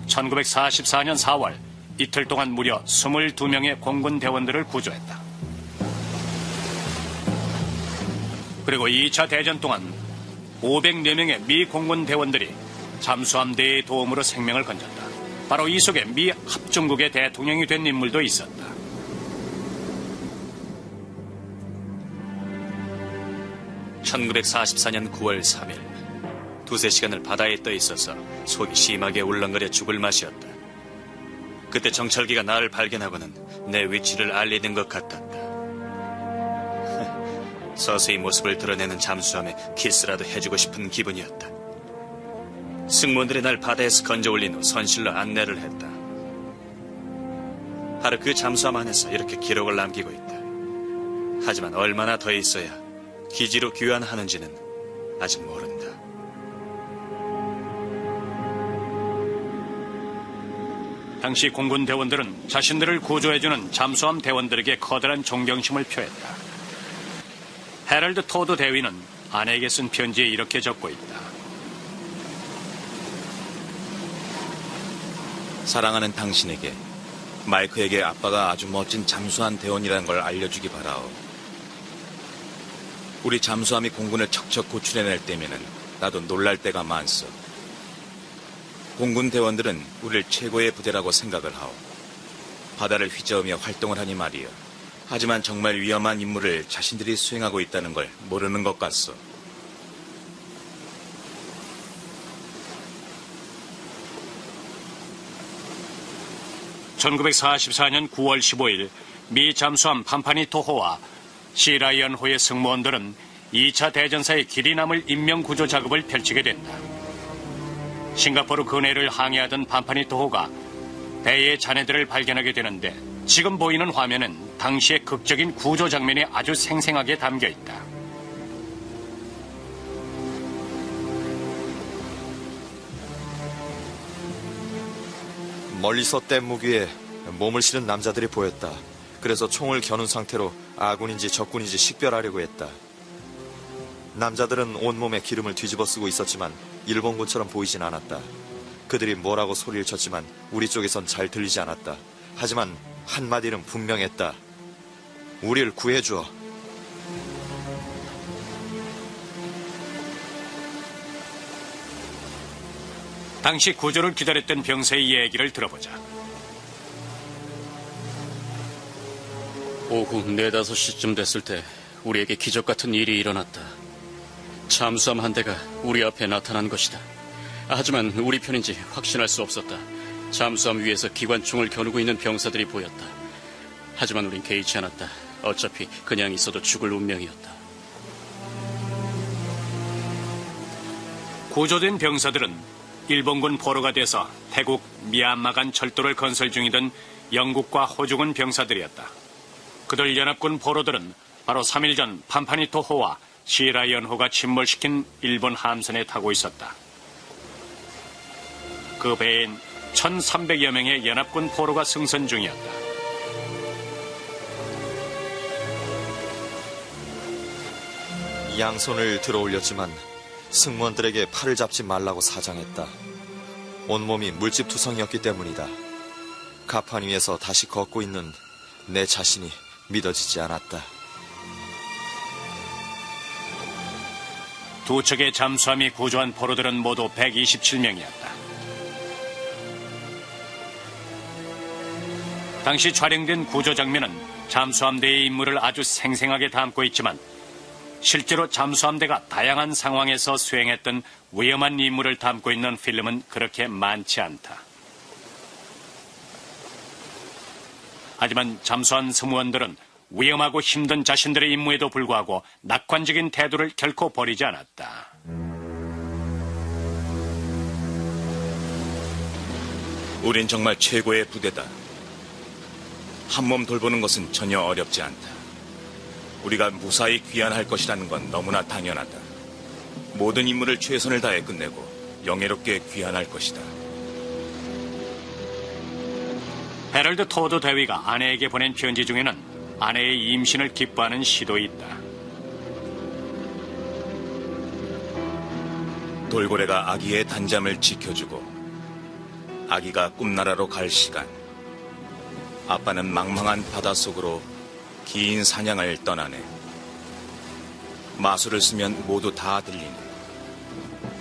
S1: 1944년 4월 이틀 동안 무려 22명의 공군 대원들을 구조했다. 그리고 2차 대전 동안 504명의 미 공군 대원들이 잠수함대의 도움으로 생명을 건졌다. 바로 이 속에 미 합중국의 대통령이 된 인물도 있었다.
S3: (1944년 9월 3일) 두세 시간을 바다에 떠 있어서 속이 심하게 울렁거려 죽을 맛이었다. 그때 정찰기가 나를 발견하고는 내 위치를 알리는 것 같았다. 서서히 모습을 드러내는 잠수함에 키스라도 해주고 싶은 기분이었다. 승무원들이 날 바다에서 건져 올린 후 선실로 안내를 했다. 바로 그 잠수함 안에서 이렇게 기록을 남기고 있다. 하지만 얼마나 더 있어야 기지로 귀환하는지는 아직 모른다.
S1: 당시 공군 대원들은 자신들을 구조해주는 잠수함 대원들에게 커다란 존경심을 표했다. 헤럴드 토드 대위는 아내에게 쓴 편지에 이렇게 적고 있다.
S2: 사랑하는 당신에게 마이크에게 아빠가 아주 멋진 잠수함 대원이라는 걸 알려주기 바라오. 우리 잠수함이 공군을 척척 구출해낼 때면은 나도 놀랄 때가 많소. 공군 대원들은 우리를 최고의 부대라고 생각을 하오. 바다를 휘저으며 활동을 하니 말이요. 하지만 정말 위험한 임무를 자신들이 수행하고 있다는 걸 모르는 것 같소.
S1: (1944년 9월 15일) 미 잠수함 판파니토호와 시라이언호의 승무원들은 2차 대전사의 길이 남을 인명구조 작업을 펼치게 된다. 싱가포르 근해를 항해하던 판파니토호가 배의 잔해들을 발견하게 되는데, 지금 보이는 화면은 당시의 극적인 구조 장면이 아주 생생하게 담겨 있다.
S7: 멀리서 뗏목 위에 몸을 실은 남자들이 보였다. 그래서 총을 겨눈 상태로 아군인지 적군인지 식별하려고 했다. 남자들은 온몸에 기름을 뒤집어 쓰고 있었지만 일본군처럼 보이진 않았다. 그들이 뭐라고 소리를 쳤지만 우리 쪽에선 잘 들리지 않았다. 하지만 한마디는 분명했다. 우리를 구해줘.
S1: 당시 구조를 기다렸던 병사의 얘기를 들어보자.
S5: 오후 4, 5시쯤 됐을 때 우리에게 기적 같은 일이 일어났다. 잠수함 한 대가 우리 앞에 나타난 것이다. 하지만 우리 편인지 확신할 수 없었다. 잠수함 위에서 기관총을 겨누고 있는 병사들이 보였다. 하지만 우린 개의치 않았다. 어차피 그냥 있어도 죽을 운명이었다.
S1: 구조된 병사들은 일본군 포로가 돼서 태국 미얀마 간 철도를 건설 중이던 영국과 호주군 병사들이었다. 그들 연합군 포로들은 바로 3일 전 판파니토호와 시라이언호가 침몰시킨 일본 함선에 타고 있었다. 그 배엔 1,300여 명의 연합군 포로가 승선 중이었다.
S7: 양손을 들어 올렸지만 승무원들에게 팔을 잡지 말라고 사장했다. 온몸이 물집투성이었기 때문이다. 가판 위에서 다시 걷고 있는 내 자신이 믿어지지 않았다.
S1: 두 척의 잠수함이 구조한 포로들은 모두 127명이었다. 당시 촬영된 구조 장면은 잠수함대의 임무를 아주 생생하게 담고 있지만, 실제로 잠수함대가 다양한 상황에서 수행했던 위험한 임무를 담고 있는 필름은 그렇게 많지 않다. 하지만 잠수함 승무원들은 위험하고 힘든 자신들의 임무에도 불구하고 낙관적인 태도를 결코 버리지 않았다.
S2: 우린 정말 최고의 부대다. 한 몸 돌보는 것은 전혀 어렵지 않다. 우리가 무사히 귀환할 것이라는 건 너무나 당연하다. 모든 임무를 최선을 다해 끝내고 영예롭게 귀환할 것이다.
S1: 헤럴드 토드 대위가 아내에게 보낸 편지 중에는 아내의 임신을 기뻐하는 시도 있다.
S2: 돌고래가 아기의 단잠을 지켜주고 아기가 꿈나라로 갈 시간, 아빠는 망망한 바닷속으로 긴 사냥을 떠나네. 마술을 쓰면 모두 다 들리네.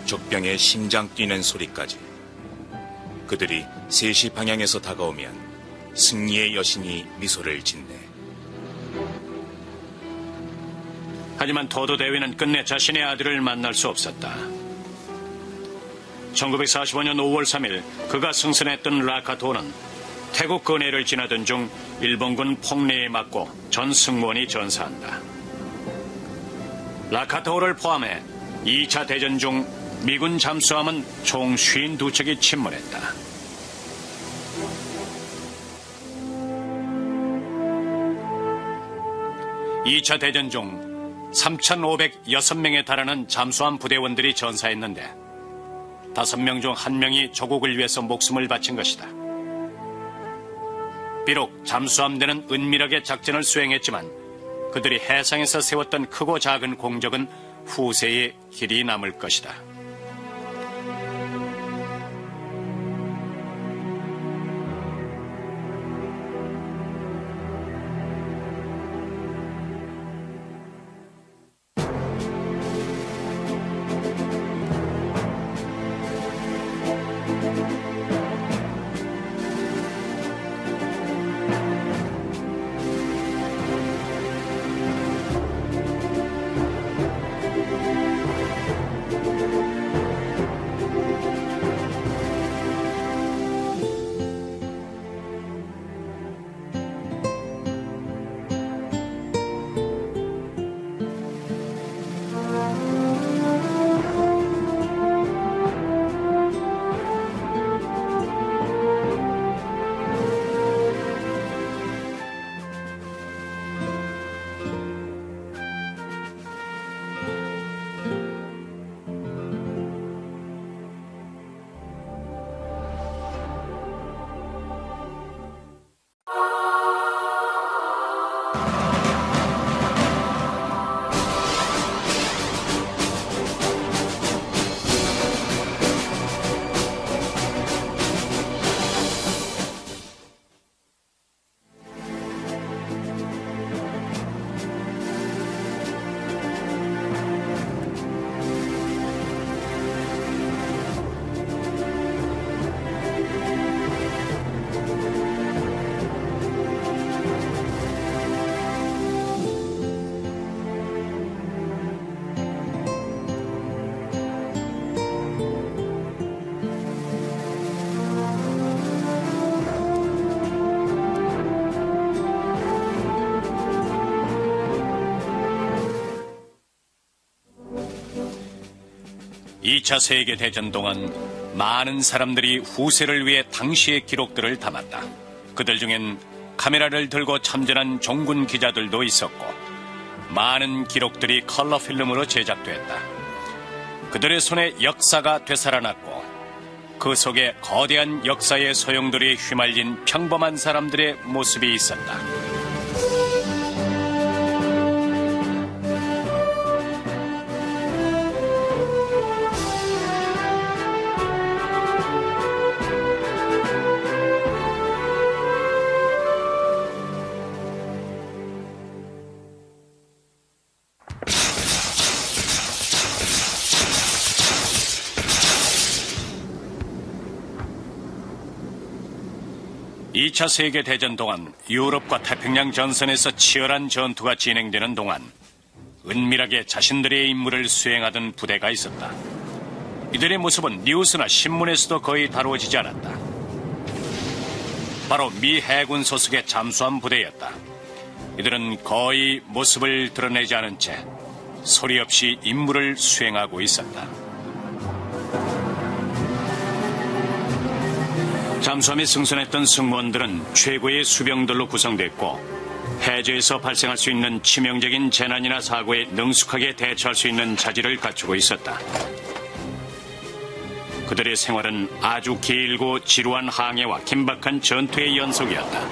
S2: 족병의 심장 뛰는 소리까지. 그들이 3시 방향에서 다가오면 승리의 여신이 미소를 짓네.
S1: 하지만 토드 대위는 끝내 자신의 아들을 만날 수 없었다. 1945년 5월 3일 그가 승선했던 라카토는 태국 근해를 지나던 중 일본군 폭내에 맞고 전 승무원이 전사한다. 라카토를 포함해 2차 대전 중 미군 잠수함은 총 52척이 침몰했다. (2차) 대전 중 3,506명에 달하는 잠수함 부대원들이 전사했는데 5명 중 1명이 조국을 위해서 목숨을 바친 것이다. 비록 잠수함대는 은밀하게 작전을 수행했지만 그들이 해상에서 세웠던 크고 작은 공적은 후세에 길이 남을 것이다. 2차 세계대전 동안 많은 사람들이 후세를 위해 당시의 기록들을 담았다. 그들 중엔 카메라를 들고 참전한 종군 기자들도 있었고 많은 기록들이 컬러 필름으로 제작됐다. 그들의 손에 역사가 되살아났고 그 속에 거대한 역사의 소용돌이에 휘말린 평범한 사람들의 모습이 있었다. 2차 세계대전 동안 유럽과 태평양 전선에서 치열한 전투가 진행되는 동안 은밀하게 자신들의 임무를 수행하던 부대가 있었다. 이들의 모습은 뉴스나 신문에서도 거의 다루어지지 않았다. 바로 미 해군 소속의 잠수함 부대였다. 이들은 거의 모습을 드러내지 않은 채 소리 없이 임무를 수행하고 있었다. 잠수함에 승선했던 승무원들은 최고의 수병들로 구성됐고 해저에서 발생할 수 있는 치명적인 재난이나 사고에 능숙하게 대처할 수 있는 자질을 갖추고 있었다. 그들의 생활은 아주 길고 지루한 항해와 긴박한 전투의 연속이었다.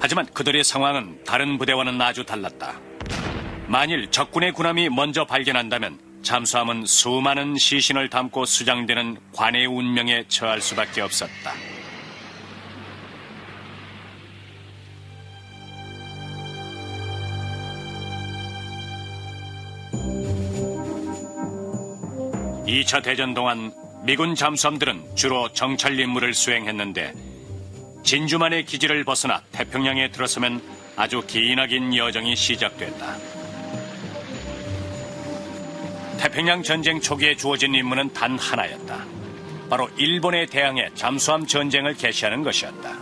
S1: 하지만 그들의 상황은 다른 부대와는 아주 달랐다. 만일 적군의 군함이 먼저 발견한다면 잠수함은 수많은 시신을 담고 수장되는 관의 운명에 처할 수밖에 없었다. (2차) 대전 동안 미군 잠수함들은 주로 정찰 임무를 수행했는데 진주만의 기지를 벗어나 태평양에 들어서면 아주 기나긴 여정이 시작됐다. 태평양 전쟁 초기에 주어진 임무는 단 하나였다. 바로 일본에 대항해 잠수함 전쟁을 개시하는 것이었다.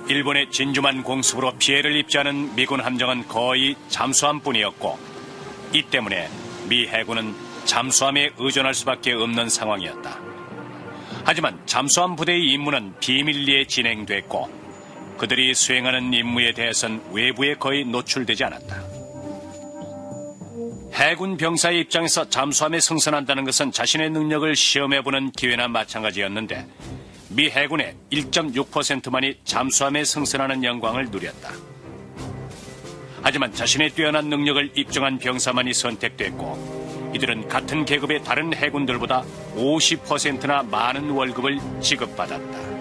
S1: 일본의 진주만 공습으로 피해를 입지 않은 미군 함정은 거의 잠수함뿐이었고 이 때문에 미 해군은 잠수함에 의존할 수밖에 없는 상황이었다. 하지만 잠수함 부대의 임무는 비밀리에 진행됐고 그들이 수행하는 임무에 대해선 외부에 거의 노출되지 않았다. 해군 병사의 입장에서 잠수함에 승선한다는 것은 자신의 능력을 시험해보는 기회나 마찬가지였는데 미 해군의 1.6%만이 잠수함에 승선하는 영광을 누렸다. 하지만 자신의 뛰어난 능력을 입증한 병사만이 선택됐고 이들은 같은 계급의 다른 해군들보다 50%나 많은 월급을 지급받았다.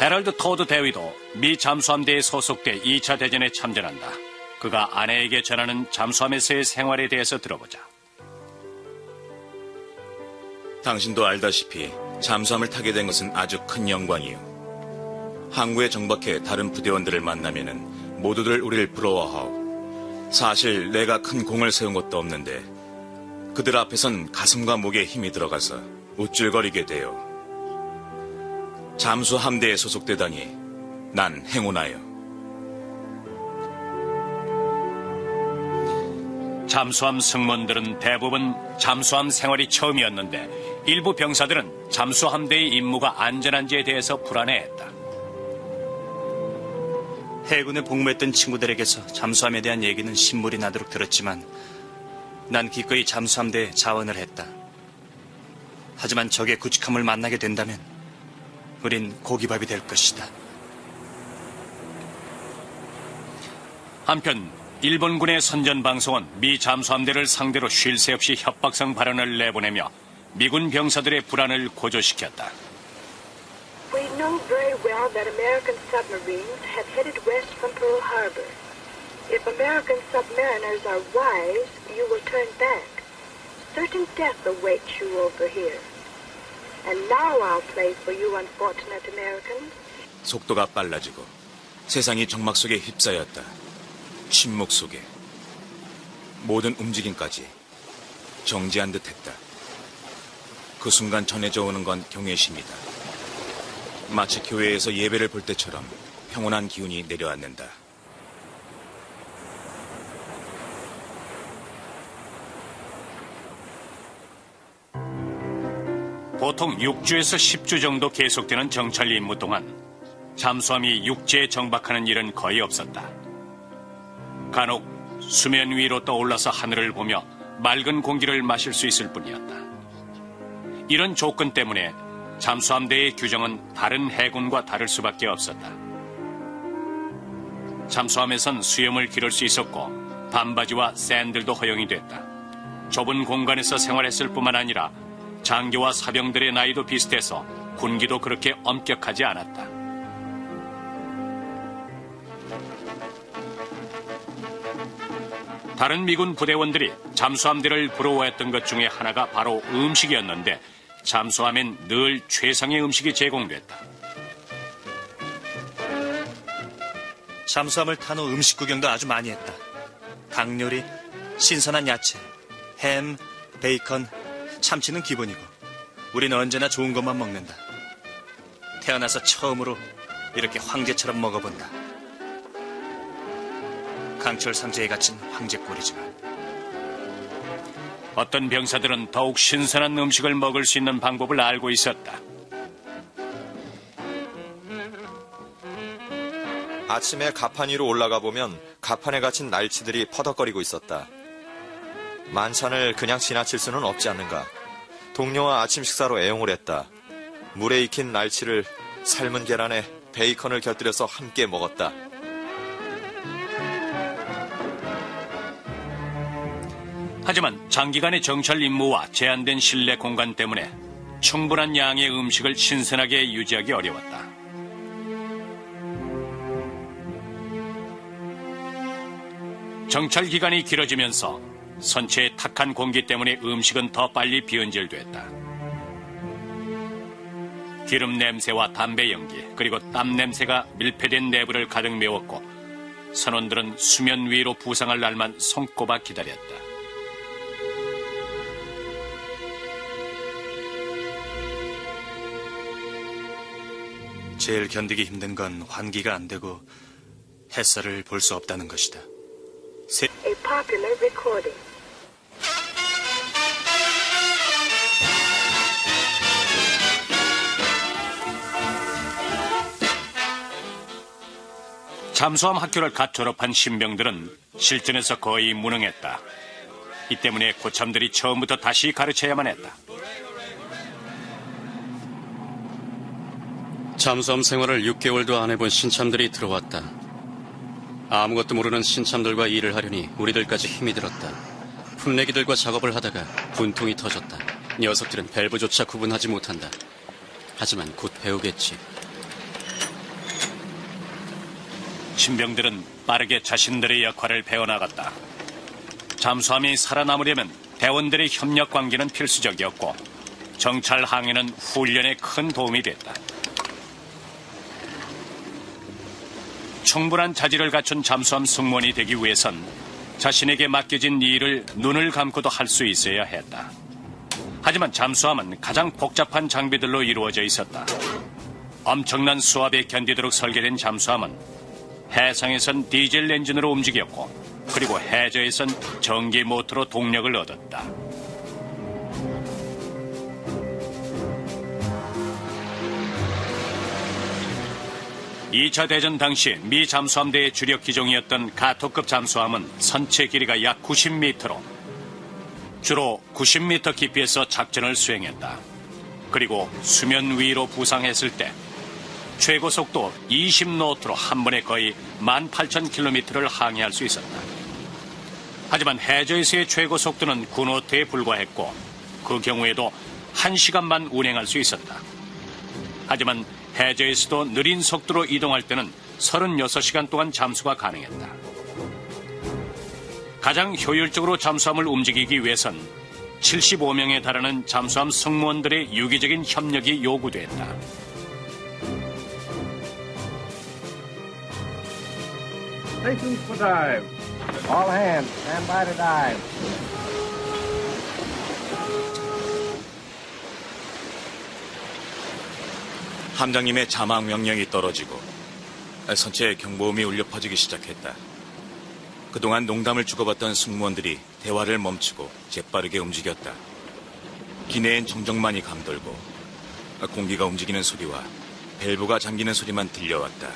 S1: 헤럴드 토드 대위도 미 잠수함대에 소속돼 2차 대전에 참전한다. 그가 아내에게 전하는 잠수함에서의 생활에 대해서 들어보자.
S2: 당신도 알다시피 잠수함을 타게 된 것은 아주 큰 영광이요. 항구에 정박해 다른 부대원들을 만나면은 모두들 우리를 부러워하오. 사실 내가 큰 공을 세운 것도 없는데 그들 앞에선 가슴과 목에 힘이 들어가서 우쭐거리게 돼요. 잠수 함대에 소속되다니 난 행운하여.
S1: 잠수함 승무원들은 대부분 잠수함 생활이 처음이었는데 일부 병사들은 잠수함대의 임무가 안전한지에 대해서 불안해했다.
S3: 해군에 복무했던 친구들에게서 잠수함에 대한 얘기는 신물이 나도록 들었지만 난 기꺼이 잠수함대에 자원을 했다. 하지만 적의 굵직함을 만나게 된다면 우린 고기밥이 될 것이다.
S1: 한편 일본군의 선전방송은 미 잠수함대를 상대로 쉴 새 없이 협박성 발언을 내보내며 미군 병사들의 불안을 고조시켰다.
S4: We know very well that American submarines have headed west from Pearl Harbor. If American submariners are wise, you will turn back. Certain death awaits you over here. And now I'll play for you unfortunate Americans.
S2: 속도가 빨라지고 세상이 정막 속에 휩싸였다. 침묵 속에 모든 움직임까지 정지한 듯했다. 그 순간 전해져 오는 건 경외심이다. 마치 교회에서 예배를 볼 때처럼 평온한 기운이 내려앉는다.
S1: 보통 6주에서 10주 정도 계속되는 정찰 임무 동안 잠수함이 육지에 정박하는 일은 거의 없었다. 간혹 수면 위로 떠올라서 하늘을 보며 맑은 공기를 마실 수 있을 뿐이었다. 이런 조건 때문에 잠수함대의 규정은 다른 해군과 다를 수밖에 없었다. 잠수함에선 수염을 기를 수 있었고 반바지와 샌들도 허용이 됐다. 좁은 공간에서 생활했을 뿐만 아니라 장교와 사병들의 나이도 비슷해서 군기도 그렇게 엄격하지 않았다. 다른 미군 부대원들이 잠수함대를 부러워했던 것 중에 하나가 바로 음식이었는데 잠수함엔 늘 최상의 음식이 제공됐다.
S3: 잠수함을 탄 후 음식 구경도 아주 많이 했다. 닭 요리, 신선한 야채, 햄, 베이컨, 참치는 기본이고 우리는 언제나 좋은 것만 먹는다. 태어나서 처음으로 이렇게 황제처럼 먹어본다. 강철 상제에 갇힌 황제꼴이지만.
S1: 어떤 병사들은 더욱 신선한 음식을 먹을 수 있는 방법을 알고 있었다.
S7: 아침에 가판 위로 올라가 보면 가판에 갇힌 날치들이 퍼덕거리고 있었다. 만찬을 그냥 지나칠 수는 없지 않는가. 동료와 아침 식사로 애용을 했다. 물에 익힌 날치를 삶은 계란에 베이컨을 곁들여서 함께 먹었다.
S1: 하지만 장기간의 정찰 임무와 제한된 실내 공간 때문에 충분한 양의 음식을 신선하게 유지하기 어려웠다. 정찰 기간이 길어지면서 선체의 탁한 공기 때문에 음식은 더 빨리 비언질됐다. 기름 냄새와 담배 연기 그리고 땀 냄새가 밀폐된 내부를 가득 메웠고 선원들은 수면 위로 부상할 날만 손꼽아 기다렸다.
S3: 제일 견디기 힘든 건 환기가 안 되고 햇살을 볼 수 없다는 것이다.
S4: A popular recording.
S1: 잠수함 학교를 갓 졸업한 신병들은 실전에서 거의 무능했다. 이 때문에 고참들이 처음부터 다시 가르쳐야만 했다.
S5: 잠수함 생활을 6개월도 안 해본 신참들이 들어왔다. 아무것도 모르는 신참들과 일을 하려니 우리들까지 힘이 들었다. 풋내기들과 작업을 하다가 분통이 터졌다. 녀석들은 밸브조차 구분하지 못한다. 하지만 곧 배우겠지.
S1: 신병들은 빠르게 자신들의 역할을 배워나갔다. 잠수함이 살아남으려면 대원들의 협력 관계는 필수적이었고 정찰 항해는 훈련에 큰 도움이 됐다. 충분한 자질을 갖춘 잠수함 승무원이 되기 위해선 자신에게 맡겨진 일을 눈을 감고도 할 수 있어야 했다. 하지만 잠수함은 가장 복잡한 장비들로 이루어져 있었다. 엄청난 수압에 견디도록 설계된 잠수함은 해상에선 디젤 엔진으로 움직였고 그리고 해저에선 전기 모터로 동력을 얻었다. 2차 대전 당시 미 잠수함대의 주력 기종이었던 가토급 잠수함은 선체 길이가 약 90m로 주로 90m 깊이에서 작전을 수행했다. 그리고 수면 위로 부상했을 때 최고 속도 20노트로 한 번에 거의 18,000km를 항해할 수 있었다. 하지만 해저에서의 최고 속도는 9노트에 불과했고 그 경우에도 1시간만 운행할 수 있었다. 하지만 해저에서도 느린 속도로 이동할 때는 36시간 동안 잠수가 가능했다. 가장 효율적으로 잠수함을 움직이기 위해선 75명에 달하는 잠수함 승무원들의 유기적인 협력이 요구됐다.
S6: Stations for dive. All hands, stand by to dive.
S2: 함장님의 자막 명령이 떨어지고 선체에 경보음이 울려 퍼지기 시작했다. 그동안 농담을 주고받던 승무원들이 대화를 멈추고 재빠르게 움직였다. 기내엔 정적만이 감돌고 공기가 움직이는 소리와 밸브가 잠기는 소리만 들려왔다.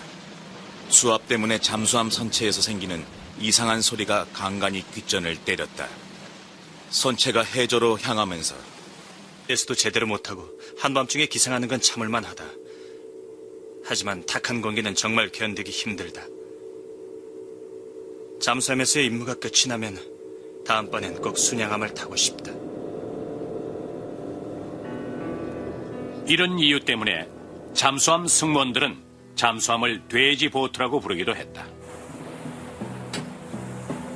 S2: 수압 때문에 잠수함 선체에서 생기는 이상한 소리가 간간히 귓전을 때렸다. 선체가 해저로 향하면서
S3: 에서도 제대로 못하고 한밤중에 기상하는 건 참을만 하다. 하지만 탁한 공기는 정말 견디기 힘들다. 잠수함에서의 임무가 끝이 나면 다음번엔 꼭 순양함을 타고 싶다.
S1: 이런 이유 때문에 잠수함 승무원들은 잠수함을 돼지 보트라고 부르기도 했다.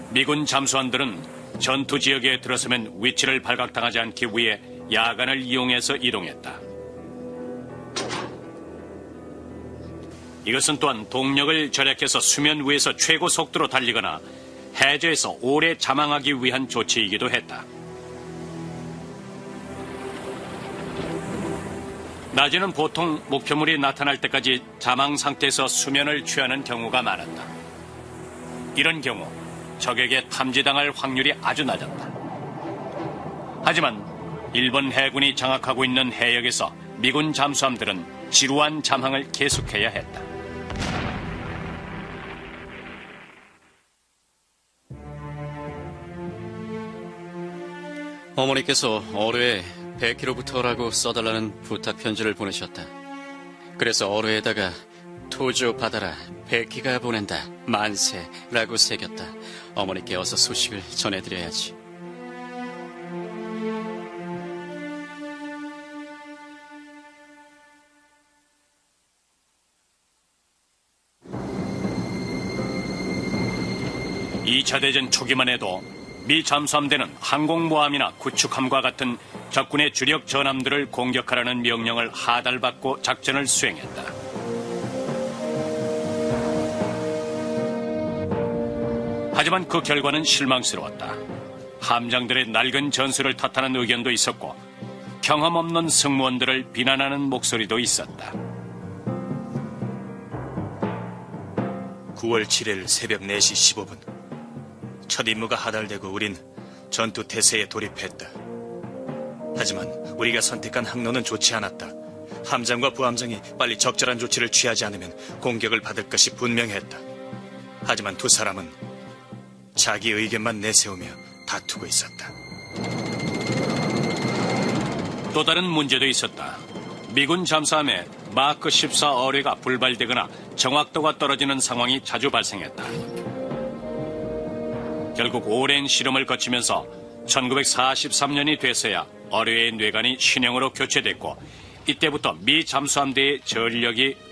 S1: 미군 잠수함들은 전투 지역에 들어서면 위치를 발각당하지 않기 위해 야간을 이용해서 이동했다. 이것은 또한 동력을 절약해서 수면 위에서 최고 속도로 달리거나 해저에서 오래 잠항하기 위한 조치이기도 했다. 낮에는 보통 목표물이 나타날 때까지 잠항 상태에서 수면을 취하는 경우가 많았다. 이런 경우 적에게 탐지당할 확률이 아주 낮았다. 하지만 일본 해군이 장악하고 있는 해역에서 미군 잠수함들은 지루한 잠항을 계속해야 했다.
S5: 어머니께서 어뢰에 100km라고 써달라는 부탁 편지를 보내셨다. 그래서 어뢰에다가 토조 받아라 100기가 보낸다 만세라고 새겼다. 어머니께 어서 소식을 전해드려야지.
S1: 이 차 대전 초기만 해도 미 잠수함대는 항공모함이나 구축함과 같은 적군의 주력 전함들을 공격하라는 명령을 하달받고 작전을 수행했다. 하지만 그 결과는 실망스러웠다. 함장들의 낡은 전술을 탓하는 의견도 있었고 경험 없는 승무원들을 비난하는 목소리도 있었다.
S3: 9월 7일 새벽 4시 15분. 첫 임무가 하달되고 우린 전투 태세에 돌입했다. 하지만 우리가 선택한 항로는 좋지 않았다. 함장과 부함장이 빨리 적절한 조치를 취하지 않으면 공격을 받을 것이 분명했다. 하지만 두 사람은 자기 의견만 내세우며 다투고 있었다.
S1: 또 다른 문제도 있었다. 미군 잠수함에 마크 14 어뢰가 불발되거나 정확도가 떨어지는 상황이 자주 발생했다. 결국 오랜 실험을 거치면서 1943년이 돼서야 어뢰의 뇌관이 신형으로 교체됐고 이때부터 미 잠수함대의 전력이